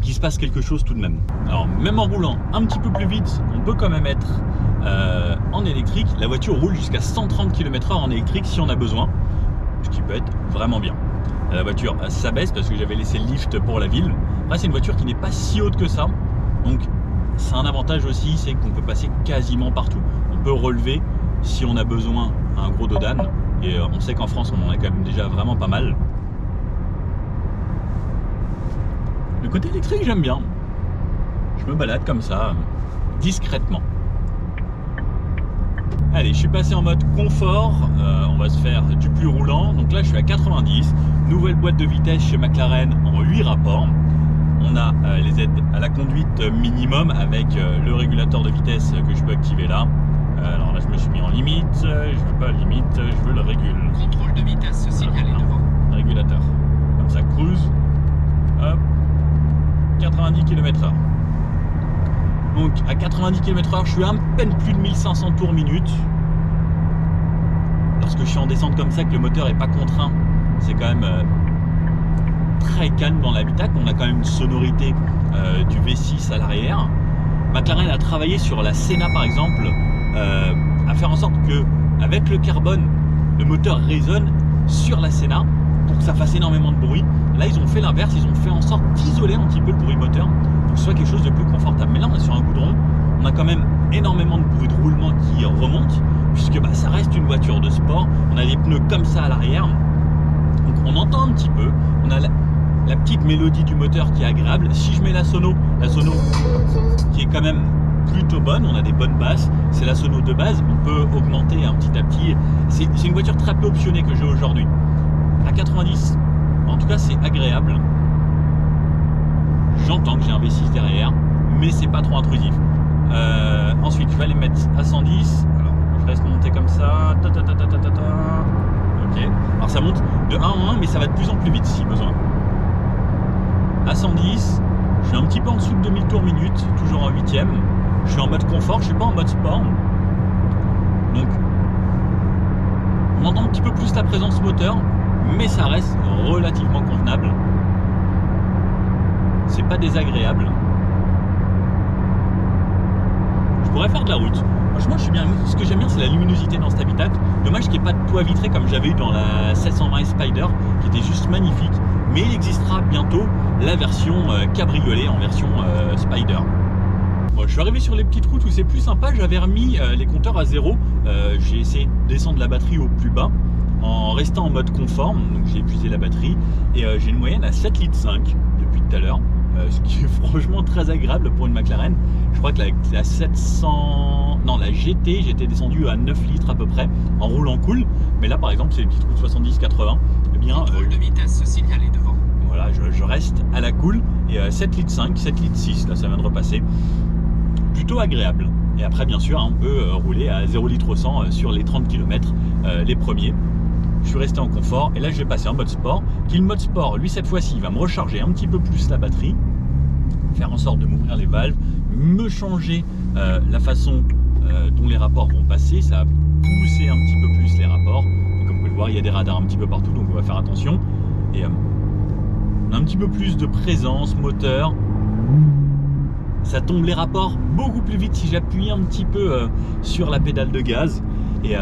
S1: qu'il se passe quelque chose tout de même. Alors même en roulant un petit peu plus vite, on peut quand même être en électrique. La voiture roule jusqu'à 130 km/h en électrique si on a besoin, ce qui peut être vraiment bien. La voiture s'abaisse parce que j'avais laissé le lift pour la ville. Après c'est une voiture qui n'est pas si haute que ça, donc c'est un avantage aussi, c'est qu'on peut passer quasiment partout. On peut relever si on a besoin un gros dos d'âne. Et on sait qu'en France, on en a quand même déjà vraiment pas mal. Le côté électrique, j'aime bien. Je me balade comme ça, discrètement. Allez, je suis passé en mode confort. On va se faire du plus roulant. Donc là, je suis à 90. Nouvelle boîte de vitesse chez McLaren en 8 rapports. On a les aides à la conduite minimum avec le régulateur de vitesse que je peux activer là. Alors là, je me suis mis en limite. Je veux pas limite, je veux le régule.
S2: Contrôle de vitesse signalé devant.
S1: Régulateur. Comme ça, cruise. Hop. 90 km/h. Donc à 90 km/h, je suis à peine plus de 1500 tours minute. Lorsque je suis en descente comme ça, que le moteur n'est pas contraint, c'est quand même très calme dans l'habitacle. On a quand même une sonorité du V6 à l'arrière. McLaren a travaillé sur la Senna par exemple, à faire en sorte que avec le carbone, le moteur résonne sur la Senna pour que ça fasse énormément de bruit. Là, ils ont fait l'inverse, ils ont fait en sorte d'isoler un petit peu le bruit moteur pour que ce soit quelque chose de plus confortable. Mais là, on est sur un goudron, on a quand même énormément de bruit de roulement qui remonte, puisque ça reste une voiture de sport. On a des pneus comme ça à l'arrière, donc on entend un petit peu. On a la petite mélodie du moteur qui est agréable. Si je mets la sono qui est quand même plutôt bonne, on a des bonnes basses, c'est la sono de base, on peut augmenter un petit à petit. C'est une voiture très peu optionnée que j'ai aujourd'hui. À 90, en tout cas c'est agréable. J'entends que j'ai un V6 derrière, mais c'est pas trop intrusif. Ensuite je vais aller mettre à 110. Alors je reste monté comme ça. Ok. Alors ça monte de 1 en 1, mais ça va de plus en plus vite si besoin. À 110, je suis un petit peu en dessous de 2000 tours minute, toujours en 8ème. Je suis en mode confort, je suis pas en mode sport. Donc on entend un petit peu plus la présence moteur, mais ça reste relativement convenable. C'est pas désagréable. Je pourrais faire de la route. Franchement, je suis bien. Ce que j'aime bien, c'est la luminosité dans cet habitacle. Dommage qu'il n'y ait pas de toit vitré comme j'avais eu dans la 720 Spider, qui était juste magnifique. Mais il existera bientôt la version cabriolet en version Spider. Bon, je suis arrivé sur les petites routes où c'est plus sympa. J'avais remis les compteurs à 0. J'ai essayé de descendre la batterie au plus bas en restant en mode conforme. Donc j'ai épuisé la batterie et j'ai une moyenne à 7,5 litres depuis tout à l'heure. Ce qui est franchement très agréable pour une McLaren. Je crois que la 700... Non, la GT, j'étais descendu à 9 litres à peu près en roulant cool. Mais là, par exemple, c'est les petites routes 70-80. Eh bien,
S2: contrôle de vitesse signalé devant.
S1: Voilà, je reste à la cool. Et 7,5 litres, 7,6 litres, là, ça vient de repasser. Plutôt agréable. Et après, bien sûr, on peut rouler à 0 litre au 100 sur les 30 km, les premiers. Je suis resté en confort et là je vais passer en mode sport. Qui le mode sport, lui cette fois-ci, il va me recharger un petit peu plus la batterie, faire en sorte de m'ouvrir les valves, me changer la façon dont les rapports vont passer. Ça va pousser un petit peu plus les rapports. Et comme vous pouvez le voir, il y a des radars un petit peu partout, donc on va faire attention. Et on a un petit peu plus de présence moteur. Ça tombe les rapports beaucoup plus vite si j'appuie un petit peu sur la pédale de gaz. Et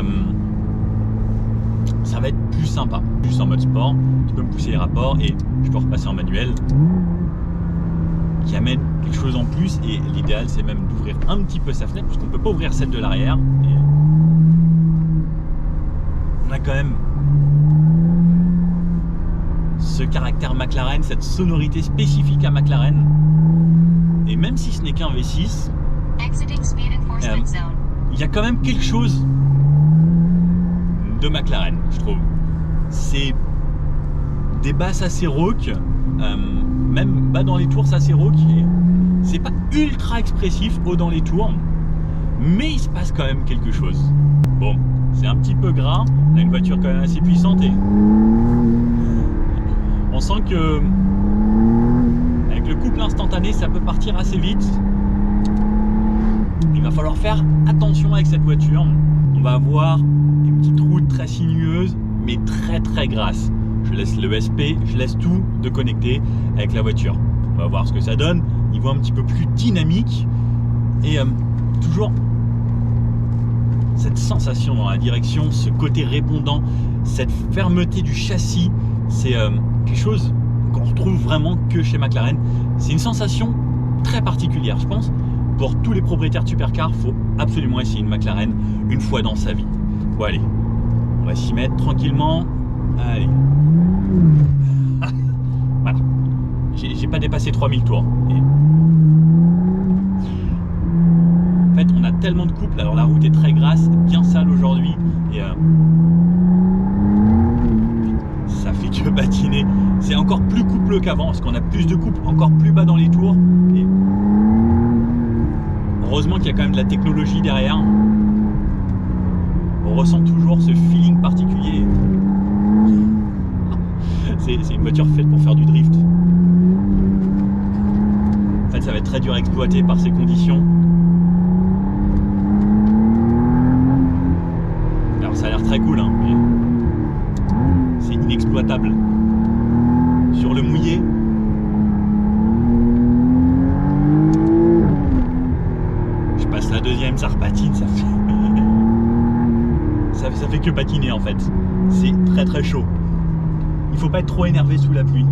S1: ça va être plus sympa. Juste en mode sport, tu peux me pousser les rapports et je peux repasser en manuel qui amène quelque chose en plus. Et l'idéal c'est même d'ouvrir un petit peu sa fenêtre parce qu'on ne peut pas ouvrir celle de l'arrière. On a quand même ce caractère McLaren, cette sonorité spécifique à McLaren. Et même si ce n'est qu'un V6, il y a quand même quelque chose de McLaren, je trouve. C'est des basses assez rauques, même bas dans les tours, c'est assez rauque. C'est pas ultra expressif haut dans les tours, mais il se passe quand même quelque chose. Bon, c'est un petit peu gras, on a une voiture quand même assez puissante et on sent que avec le couple instantané, ça peut partir assez vite. Il va falloir faire attention avec cette voiture. On va avoir une petite route très sinueuse, mais très très grasse. Je laisse le SP, je laisse tout de connecter avec la voiture. On va voir ce que ça donne. Il voit un petit peu plus dynamique et toujours cette sensation dans la direction, ce côté répondant, cette fermeté du châssis. C'est quelque chose qu'on retrouve vraiment que chez McLaren. C'est une sensation très particulière, je pense. Pour tous les propriétaires de supercars, il faut absolument essayer une McLaren une fois dans sa vie. Bon allez, On va s'y mettre tranquillement. Allez. Voilà. J'ai pas dépassé 3000 tours. Et... En fait, on a tellement de couples. Alors la route est très grasse, bien sale aujourd'hui. Et ça fait que patiner. C'est encore plus coupleux qu'avant parce qu'on a plus de couples, encore plus bas dans les tours. Et heureusement qu'il y a quand même de la technologie derrière. On ressent toujours ce feeling particulier. C'est une voiture faite pour faire du drift. En fait, ça va être très dur à exploiter par ces conditions. Alors ça a l'air très cool, hein, mais c'est inexploitable. Sur le mouillé, je passe la deuxième, ça repatine, ça fait... ça fait que patiner en fait. C'est très très chaud. Il faut pas être trop énervé sous la pluie.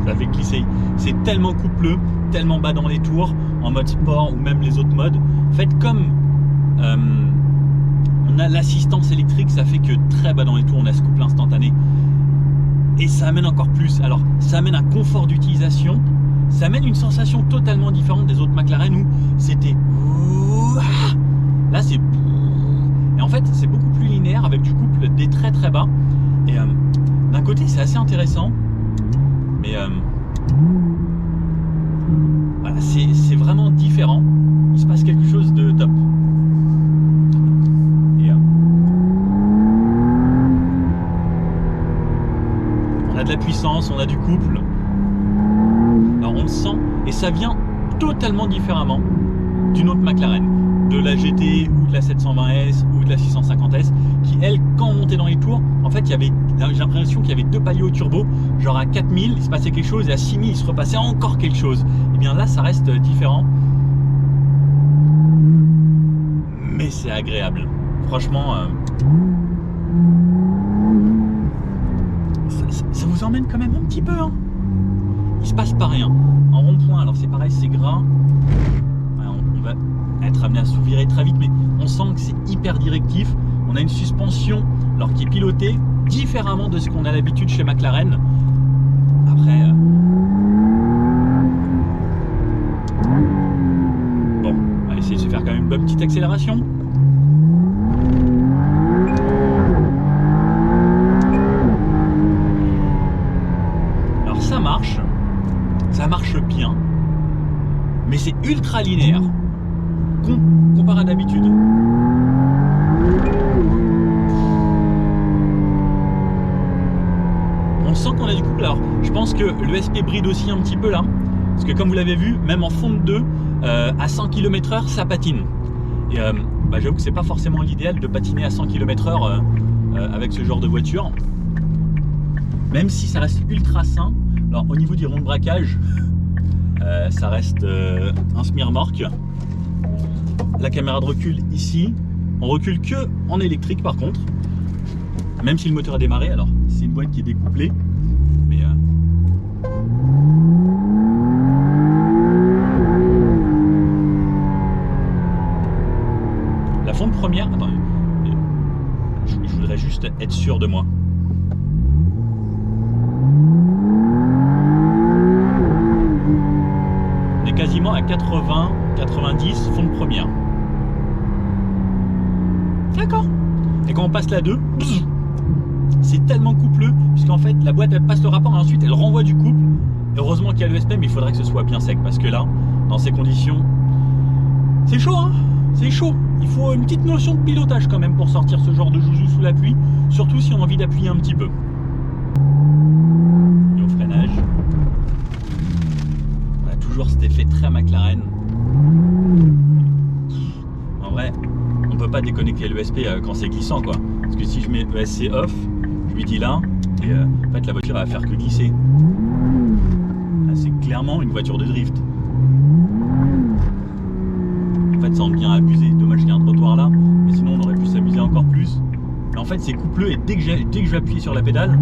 S1: Ça fait glisser. C'est tellement coupleux, tellement bas dans les tours, en mode sport ou même les autres modes. En fait, comme on a l'assistance électrique, ça fait que très bas dans les tours, on a ce couple instantané. Et ça amène encore plus. Alors, ça amène un confort d'utilisation. Ça amène une sensation totalement différente des autres McLaren où c'était... Là, c'est... Et en fait, c'est beaucoup plus linéaire avec du couple des très très bas. Et d'un côté, c'est assez intéressant. Mais voilà, c'est vraiment différent. Il se passe quelque chose de top. Et, on a de la puissance, on a du couple. Alors on le sent et ça vient totalement différemment d'une autre McLaren, de la GT ou de la 720S ou de la 650S qui elle, quand on montait dans les tours, en fait j'ai l'impression qu'il y avait deux paliers au turbo, genre à 4000 il se passait quelque chose et à 6000 il se repassait encore quelque chose. Et bien là ça reste différent, mais c'est agréable. Franchement, ça vous emmène quand même un petit peu, hein. Il se passe pas rien. En rond-point, alors c'est pareil, c'est gras. On va être amené à s'ouvrir très vite, mais on sent que c'est hyper directif. On a une suspension alors qui est pilotée différemment de ce qu'on a l'habitude chez McLaren. Après, bon, on va essayer de se faire quand même une bonne petite accélération. Alors ça marche bien, mais c'est ultra linéaire comparé à d'habitude. On sent qu'on a du couple. Alors je pense que l'ESP bride aussi un petit peu là, parce que comme vous l'avez vu, même en fond de 2 à 100 km/h ça patine. Et j'avoue que c'est pas forcément l'idéal de patiner à 100 km/h avec ce genre de voiture, même si ça reste ultra sain. Alors au niveau du rond de braquage, ça reste un smirmorque. La caméra de recul ici, on recule que en électrique par contre, même si le moteur a démarré. Alors c'est une boîte qui est découplée, mais la fente première, attendez, je voudrais juste être sûr de moi. Quasiment à 80-90 fond de première. D'accord. Et quand on passe la 2, c'est tellement coupleux, puisqu'en fait la boîte elle passe le rapport et ensuite elle renvoie du couple. Heureusement qu'il y a l'ESP, mais il faudrait que ce soit bien sec, parce que là, dans ces conditions, c'est chaud, hein. C'est chaud. Il faut une petite notion de pilotage quand même pour sortir ce genre de joujou sous la pluie, surtout si on a envie d'appuyer un petit peu. Et au freinage, cet effet très McLaren. En vrai, on peut pas déconnecter l'ESP quand c'est glissant, quoi. Parce que si je mets ESC off, je lui dis là, et en fait la voiture va faire que glisser. Là, c'est clairement une voiture de drift. En fait, ça en devient abusé. Dommage qu'il y ait un trottoir là, mais sinon on aurait pu s'amuser encore plus. Mais en fait, c'est coupleux et dès que je vais appuyer sur la pédale,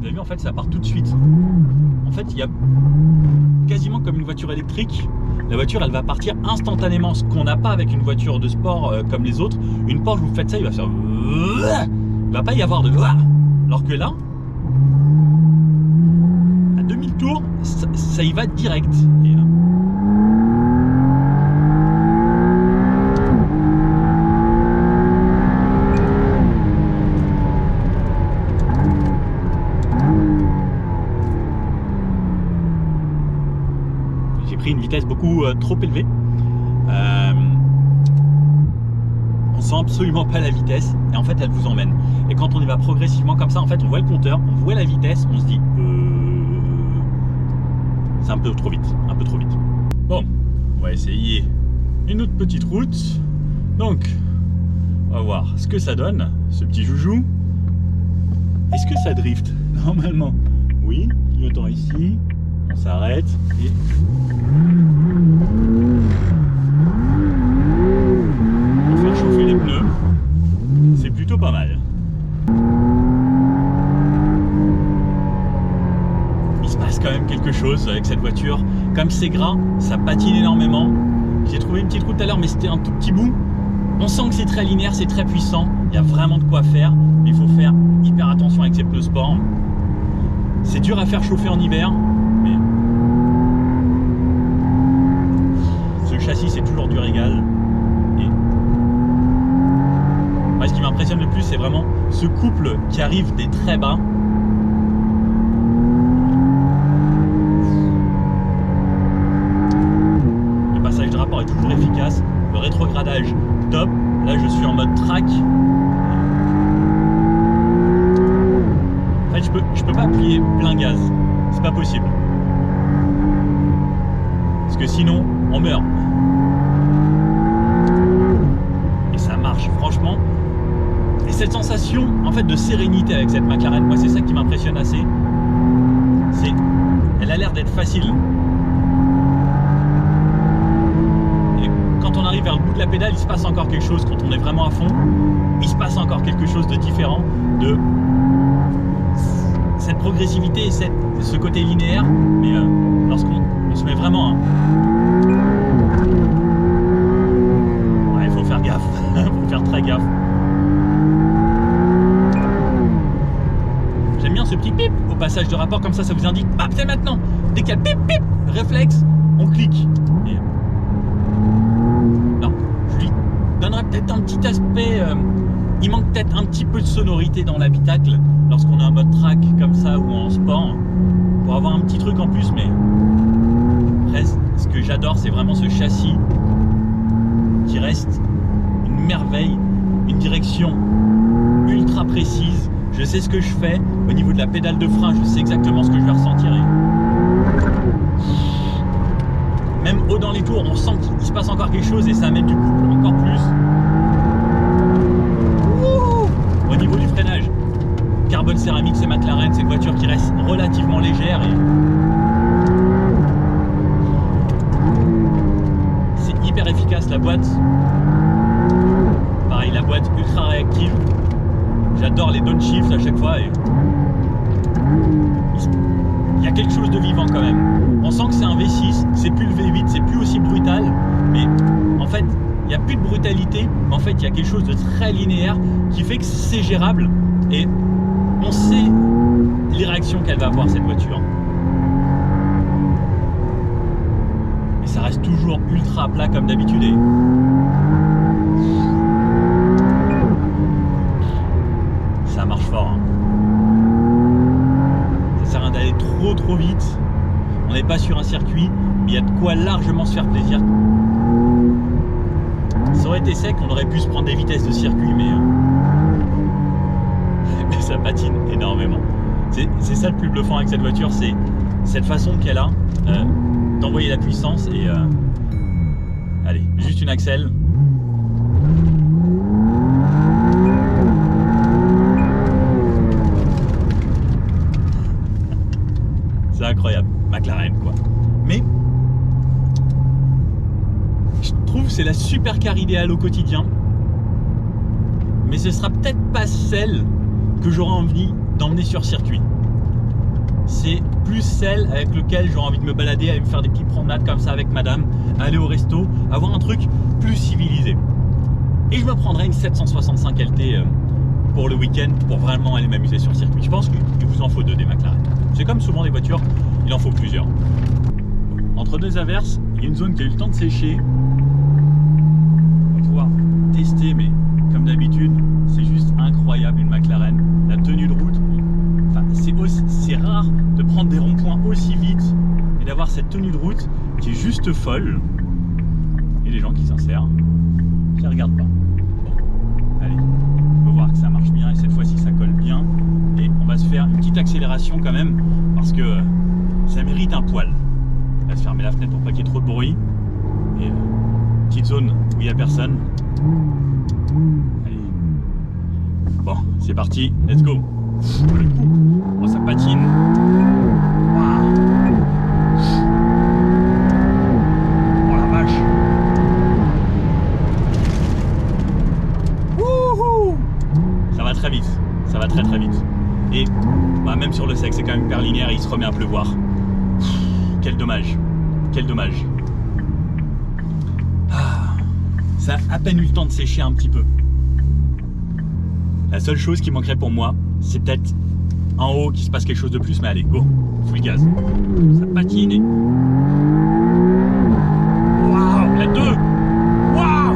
S1: Vous avez vu, en fait, ça part tout de suite. En fait, il y a quasiment comme une voiture électrique. La voiture, elle va partir instantanément, ce qu'on n'a pas avec une voiture de sport comme les autres. Une Porsche, vous faites ça, il va faire... Il va pas y avoir de... Alors que là, à 2000 tours, ça y va direct. Et là... J'ai pris une vitesse beaucoup trop élevée. On sent absolument pas la vitesse et en fait elle vous emmène. Et quand on y va progressivement comme ça, en fait on voit le compteur, on voit la vitesse, on se dit c'est un peu trop vite, un peu trop vite. Bon, on va essayer une autre petite route. Donc, on va voir ce que ça donne, ce petit joujou. Est-ce que ça drift? Normalement, oui. Clignotant ici, on s'arrête et... pour faire chauffer les pneus, c'est plutôt pas mal. Il se passe quand même quelque chose avec cette voiture. Comme c'est gras, ça patine énormément. J'ai trouvé une petite route tout à l'heure, mais c'était un tout petit bout. On sent que c'est très linéaire, c'est très puissant. Il y a vraiment de quoi faire, mais il faut faire hyper attention avec ces pneus sport. C'est dur à faire chauffer en hiver, mais ce châssis c'est toujours du régal. Et ce qui m'impressionne le plus, c'est vraiment ce couple qui arrive des très bas. Le passage de rapport est toujours efficace. Le rétrogradage top. Là, je suis en mode track. En fait, je peux pas appuyer plein gaz. C'est pas possible. Parce que sinon, on meurt. Et ça marche, franchement. Et cette sensation, en fait, de sérénité avec cette McLaren, moi, c'est ça qui m'impressionne assez. Elle a l'air d'être facile. Et quand on arrive vers le bout de la pédale, il se passe encore quelque chose. Quand on est vraiment à fond, il se passe encore quelque chose de différent. De cette progressivité et ce côté linéaire. Mais lorsqu'on se met vraiment... Ouais, il faut faire gaffe. Il faut faire très gaffe. J'aime bien ce petit pip au passage de rapport, comme ça vous indique c'est maintenant. Dès qu'il y a pip pip, réflexe, on clique. Et... alors, je lui donnerais peut-être un petit aspect. Il manque peut-être un petit peu de sonorité dans l'habitacle lorsqu'on est en mode track comme ça ou en sport, pour avoir un petit truc en plus. Mais après, ce que j'adore, c'est vraiment ce châssis qui reste une merveille, une direction ultra précise. Je sais ce que je fais au niveau de la pédale de frein, je sais exactement ce que je vais ressentir. Même haut dans les tours, on sent qu'il se passe encore quelque chose et ça amène du couple encore plus. Au niveau du freinage, carbone céramique, c'est McLaren, c'est une voiture qui reste relativement légère et c'est hyper efficace. La boîte, pareil, la boîte ultra réactive. J'adore les downshift à chaque fois et il y a quelque chose de vivant quand même. On sent que c'est un V6, c'est plus le V8, c'est plus aussi brutal, mais en fait il n'y a plus de brutalité, mais en fait il y a quelque chose de très linéaire qui fait que c'est gérable et on sait les réactions qu'elle va avoir cette voiture. Et ça reste toujours ultra plat comme d'habitude. Ça marche fort. Hein. Ça sert à rien d'aller trop vite. On n'est pas sur un circuit, mais il y a de quoi largement se faire plaisir. Ça aurait été sec, on aurait pu se prendre des vitesses de circuit, mais ça patine énormément. C'est ça le plus bluffant avec cette voiture, c'est cette façon qu'elle a d'envoyer la puissance et allez, juste une accel. C'est incroyable, McLaren quoi. Mais je trouve que c'est la supercar idéale au quotidien. Mais ce sera peut-être pas celle que j'aurai envie d'emmener sur circuit. c'est plus celle avec laquelle j'aurais envie de me balader, aller me faire des petites promenades comme ça avec madame, aller au resto, avoir un truc plus civilisé. Et je me prendrai une 765 LT pour le week-end pour vraiment aller m'amuser sur le circuit. Je pense qu'il vous en faut 2 des McLaren. C'est comme souvent des voitures, il en faut plusieurs. Entre 2 averses, il y a une zone qui a eu le temps de sécher. On va pouvoir tester, mais comme d'habitude, c'est juste incroyable une McLaren. La tenue de route, enfin, c'est rare de prendre des ronds-points aussi vite et d'avoir cette tenue de route qui est juste folle. Et les gens qui s'insèrent, qui ne regardent pas. Bon, allez, on va voir que ça marche bien et cette fois-ci ça colle bien. Et on va se faire une petite accélération quand même parce que ça mérite un poil. On va se fermer la fenêtre pour pas qu'il y ait trop de bruit. Et petite zone où il n'y a personne. Allez. Bon, c'est parti, let's go. Le coup, oh, ça patine. Wow. Oh la vache. Wouhou. Ça va très vite, ça va très très vite. Et bah, même sur le sec, c'est quand même hyper linéaire et il se remet à pleuvoir. Quel dommage, quel dommage. Ah, ça a à peine eu le temps de sécher un petit peu. La seule chose qui manquerait pour moi, c'est peut-être en haut qu'il se passe quelque chose de plus, mais allez, go, full gaz. Ça patine et... Waouh, la 2. Waouh.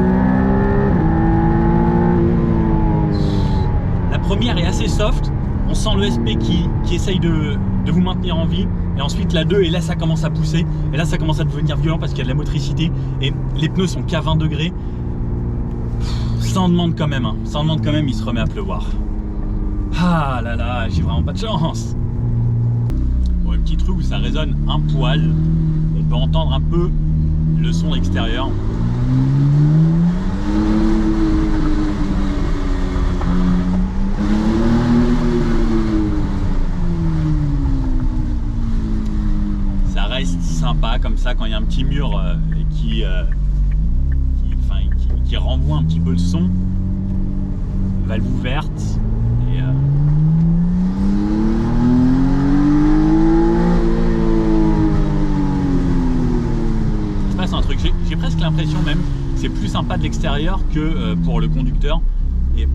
S1: La première est assez soft, on sent le SP qui essaye de vous maintenir en vie. Et ensuite la 2, et là ça commence à pousser, et là ça commence à devenir violent parce qu'il y a de la motricité, et les pneus sont qu'à 20 degrés. Ça en demande quand même, hein. Ça en demande quand même, il se remet à pleuvoir. Ah là là, j'ai vraiment pas de chance. Bon, un petit truc où ça résonne un poil, on peut entendre un peu le son extérieur. Ça reste sympa comme ça quand il y a un petit mur qui renvoie un petit peu le son. Valve ouverte. Et il se passe un truc. J'ai presque l'impression même que c'est plus sympa de l'extérieur que pour le conducteur. Et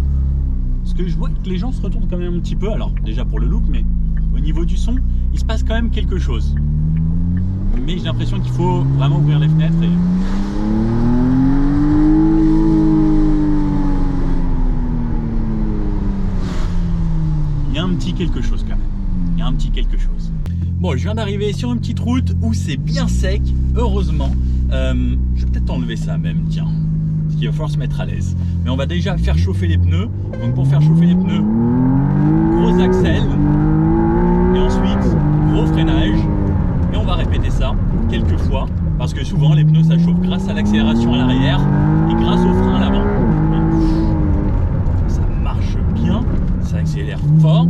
S1: ce que je vois, que les gens se retournent quand même un petit peu. Alors déjà pour le look, mais au niveau du son, il se passe quand même quelque chose. Mais j'ai l'impression qu'il faut vraiment ouvrir les fenêtres et... Il y a un petit quelque chose quand même. Il y a un petit quelque chose. Bon, je viens d'arriver sur une petite route où c'est bien sec, heureusement. Je vais peut-être enlever ça même, tiens. Parce qu'il va falloir se mettre à l'aise. Mais on va déjà faire chauffer les pneus. Donc pour faire chauffer les pneus, gros axel. Et ensuite, gros freinage. Et on va répéter ça quelques fois. Parce que souvent, les pneus, ça chauffe grâce à l'accélération à l'arrière et grâce au frein à l'avant. Ça marche bien. Ça accélère fort.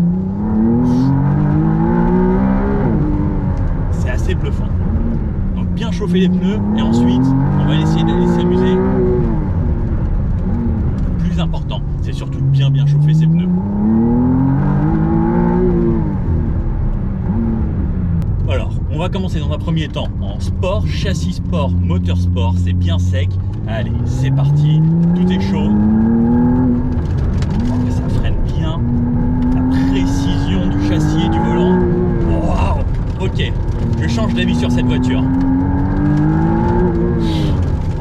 S1: C'est assez bluffant. Donc bien chauffer les pneus et ensuite on va essayer d'aller s'amuser. Le plus important, c'est surtout bien chauffer ses pneus. Alors, on va commencer dans un premier temps en sport, châssis sport, moteur sport, c'est bien sec. Allez, c'est parti, tout est chaud. Ça freine bien. Précision du châssis et du volant. Waouh. Ok, je change d'avis sur cette voiture.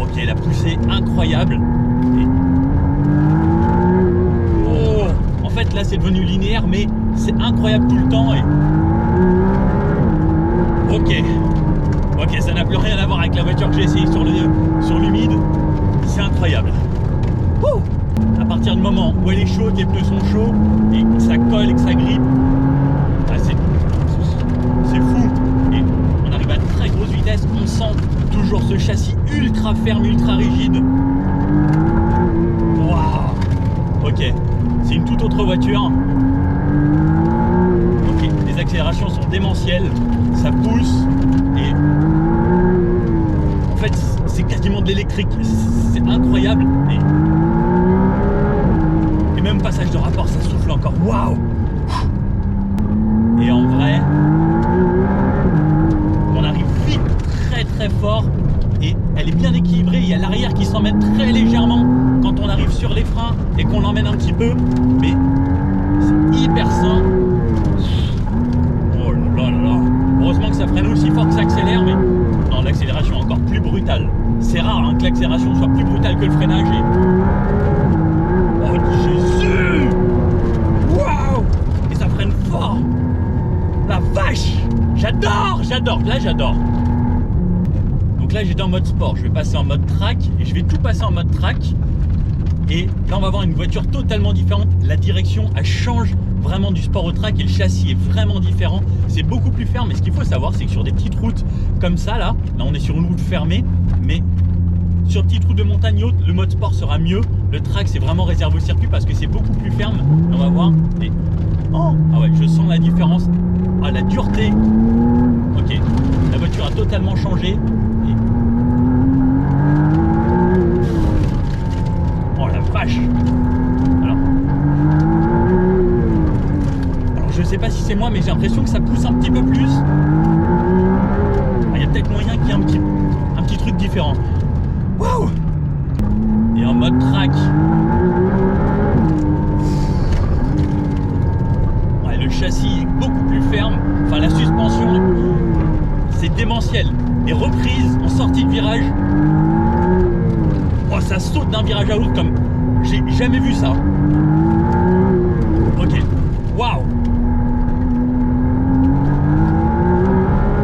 S1: Ok, la poussée incroyable. Et... Oh, en fait là c'est devenu linéaire, mais c'est incroyable tout le temps. Et... Ok, ça n'a plus rien à voir avec la voiture que j'ai essayé sur l'humide. C'est incroyable. Ouh. À partir du moment où elle est chaude, les pneus sont chauds et que ça colle et que ça grippe, ah, c'est fou. Et on arrive à très grosse vitesse, on sent toujours ce châssis ultra ferme, ultra rigide. Waouh. Ok, c'est une toute autre voiture. Ok, les accélérations sont démentielles, ça pousse et en fait c'est quasiment de l'électrique, c'est incroyable. Et même passage de rapport, ça souffle encore. Waouh! Et en vrai, fort et elle est bien équilibrée. Il y a l'arrière qui s'emmène très légèrement quand on arrive sur les freins et qu'on l'emmène un petit peu, mais c'est hyper sain. Oh là là là. Heureusement que ça freine aussi fort que ça accélère, mais non, l'accélération est encore plus brutale. C'est rare hein, que l'accélération soit plus brutale que le freinage. Oh Jésus! Waouh! Et ça freine fort! La vache! J'adore! Là j'adore. Donc là j'étais en mode sport, je vais passer en mode track et je vais tout passer en mode track. Et là on va avoir une voiture totalement différente. La direction elle change vraiment du sport au track et le châssis est vraiment différent. C'est beaucoup plus ferme. Et ce qu'il faut savoir c'est que sur des petites routes comme ça là on est sur une route fermée, mais sur une petite route de montagne haute, le mode sport sera mieux. Le track c'est vraiment réservé au circuit parce que c'est beaucoup plus ferme. Et on va voir. Et... oh, ah ouais, je sens la différence. Ah, la dureté. Ok, la voiture a totalement changé. Et... oh la vache. Alors je sais pas si c'est moi, mais j'ai l'impression que ça pousse un petit peu plus. Il y a peut-être moyen qu'il y ait un petit truc différent. Waouh! Et en mode track. Ouais, le châssis est beaucoup plus ferme. Enfin, la suspension, c'est démentiel. Les reprises en sortie de virage. Oh, ça saute d'un virage à l'autre comme j'ai jamais vu ça. Ok. Waouh!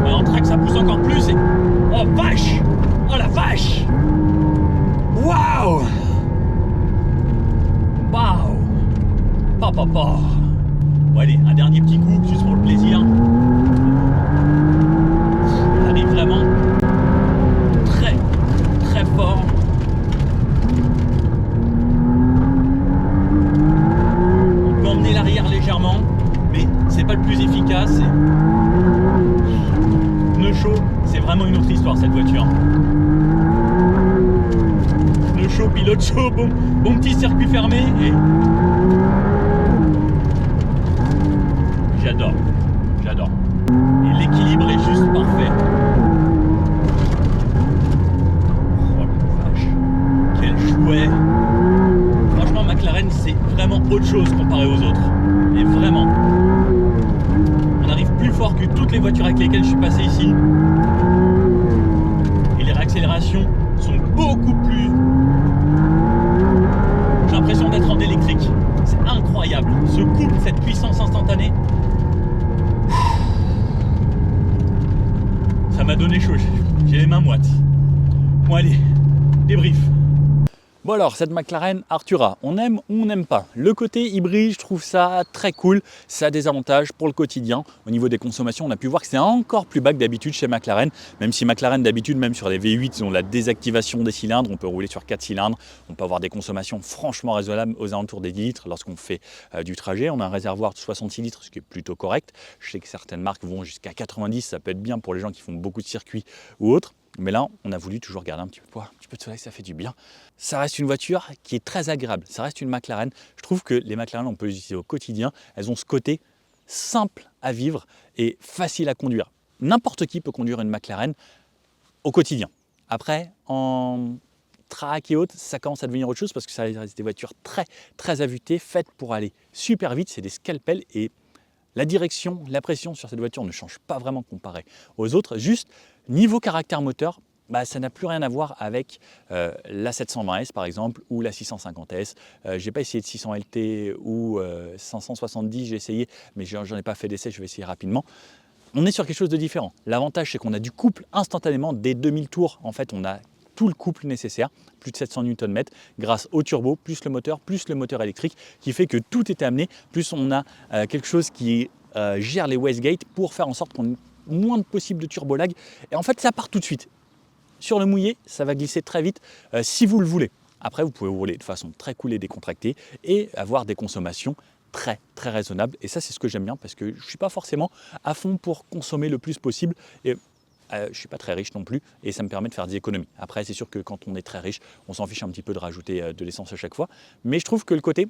S1: Ouais, en track, ça pousse encore plus. Et... oh, vache! Oh la vache! Waouh! Waouh! Bon, allez, un dernier petit coup, juste pour le plaisir. On arrive vraiment très, très fort. On peut emmener l'arrière légèrement, mais c'est pas le plus efficace. Pneu chaud, c'est vraiment une autre histoire cette voiture. Chaud, pilote chaud, bon petit circuit fermé et j'adore. Et l'équilibre est juste parfait. Oh la vache, quel chouet. Franchement McLaren c'est vraiment autre chose comparé aux autres. Et vraiment. On arrive plus fort que toutes les voitures avec lesquelles je suis passé ici. Et les réaccélérations sont beaucoup plus... j'ai l'impression d'être en électrique. C'est incroyable. Ce couple, cette puissance instantanée. Ça m'a donné chaud. J'ai les mains moites. Bon allez, débrief. Bon alors, cette McLaren Artura, on aime ou on n'aime pas. Le côté hybride, je trouve ça très cool. Ça a des avantages pour le quotidien. Au niveau des consommations, on a pu voir que c'est encore plus bas que d'habitude chez McLaren. Même si McLaren d'habitude, même sur les V8, ils ont la désactivation des cylindres. On peut rouler sur 4 cylindres. On peut avoir des consommations franchement raisonnables aux alentours des 10 litres lorsqu'on fait du trajet. On a un réservoir de 66 litres, ce qui est plutôt correct. Je sais que certaines marques vont jusqu'à 90. Ça peut être bien pour les gens qui font beaucoup de circuits ou autres. Mais là, on a voulu toujours garder un petit peu de soleil, ça fait du bien. Ça reste une voiture qui est très agréable. Ça reste une McLaren. Je trouve que les McLaren, on peut les utiliser au quotidien. Elles ont ce côté simple à vivre et facile à conduire. N'importe qui peut conduire une McLaren au quotidien. Après, en track et autres, ça commence à devenir autre chose parce que ça reste des voitures très, très affûtées, faites pour aller super vite. C'est des scalpels et la direction, la pression sur cette voiture ne change pas vraiment comparé aux autres. Juste niveau caractère moteur, ça n'a plus rien à voir avec la 720S par exemple ou la 650S. Je n'ai pas essayé de 600 LT ou 570, j'ai essayé, mais j'en ai pas fait d'essai, je vais essayer rapidement. On est sur quelque chose de différent. L'avantage, c'est qu'on a du couple instantanément dès 2000 tours. En fait, on a tout le couple nécessaire, plus de 700 Nm grâce au turbo, plus le moteur électrique, qui fait que tout est amené, plus on a quelque chose qui gère les wastegate pour faire en sorte qu'on ait moins de possible de turbo lag. Et en fait, ça part tout de suite. Sur le mouillé, ça va glisser très vite si vous le voulez. Après, vous pouvez rouler de façon très cool et décontractée et avoir des consommations très raisonnables. Et ça, c'est ce que j'aime bien parce que je ne suis pas forcément à fond pour consommer le plus possible. Et je ne suis pas très riche non plus et ça me permet de faire des économies. Après, c'est sûr que quand on est très riche, on s'en fiche un petit peu de rajouter de l'essence à chaque fois. Mais je trouve que le côté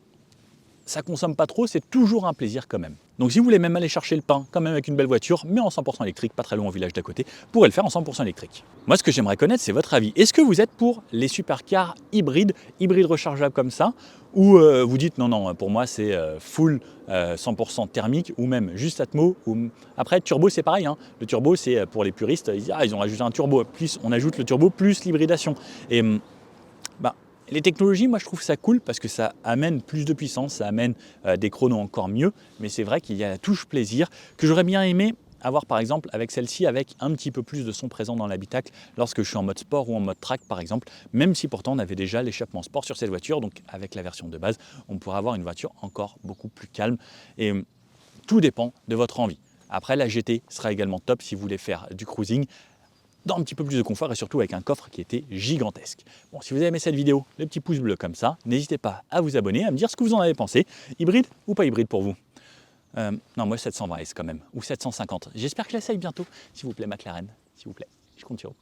S1: ça consomme pas trop, c'est toujours un plaisir quand même. Donc si vous voulez même aller chercher le pain, quand même avec une belle voiture, mais en 100% électrique, pas très loin au village d'à côté, vous pourrez le faire en 100% électrique. Moi, ce que j'aimerais connaître, c'est votre avis. Est-ce que vous êtes pour les supercars hybrides rechargeables comme ça, ou vous dites non, pour moi c'est full 100% thermique, ou même juste Atmo, ou... Après, turbo c'est pareil, hein. Le turbo c'est pour les puristes, ils disent, ils ont ajouté un turbo, plus on ajoute le turbo plus l'hybridation. Et les technologies, moi je trouve ça cool parce que ça amène plus de puissance, ça amène des chronos encore mieux, mais c'est vrai qu'il y a la touche plaisir que j'aurais bien aimé avoir par exemple avec celle-ci, avec un petit peu plus de son présent dans l'habitacle lorsque je suis en mode sport ou en mode track par exemple, même si pourtant on avait déjà l'échappement sport sur cette voiture, donc avec la version de base, on pourrait avoir une voiture encore beaucoup plus calme et tout dépend de votre envie. Après, la GT sera également top si vous voulez faire du cruising, dans un petit peu plus de confort et surtout avec un coffre qui était gigantesque. Bon, si vous avez aimé cette vidéo, le petit pouce bleu comme ça, n'hésitez pas à vous abonner, à me dire ce que vous en avez pensé. Hybride ou pas hybride pour vous? Non, moi 720 S quand même, ou 750. J'espère que je l'essaye bientôt. S'il vous plaît, McLaren, s'il vous plaît, je compte sur vous.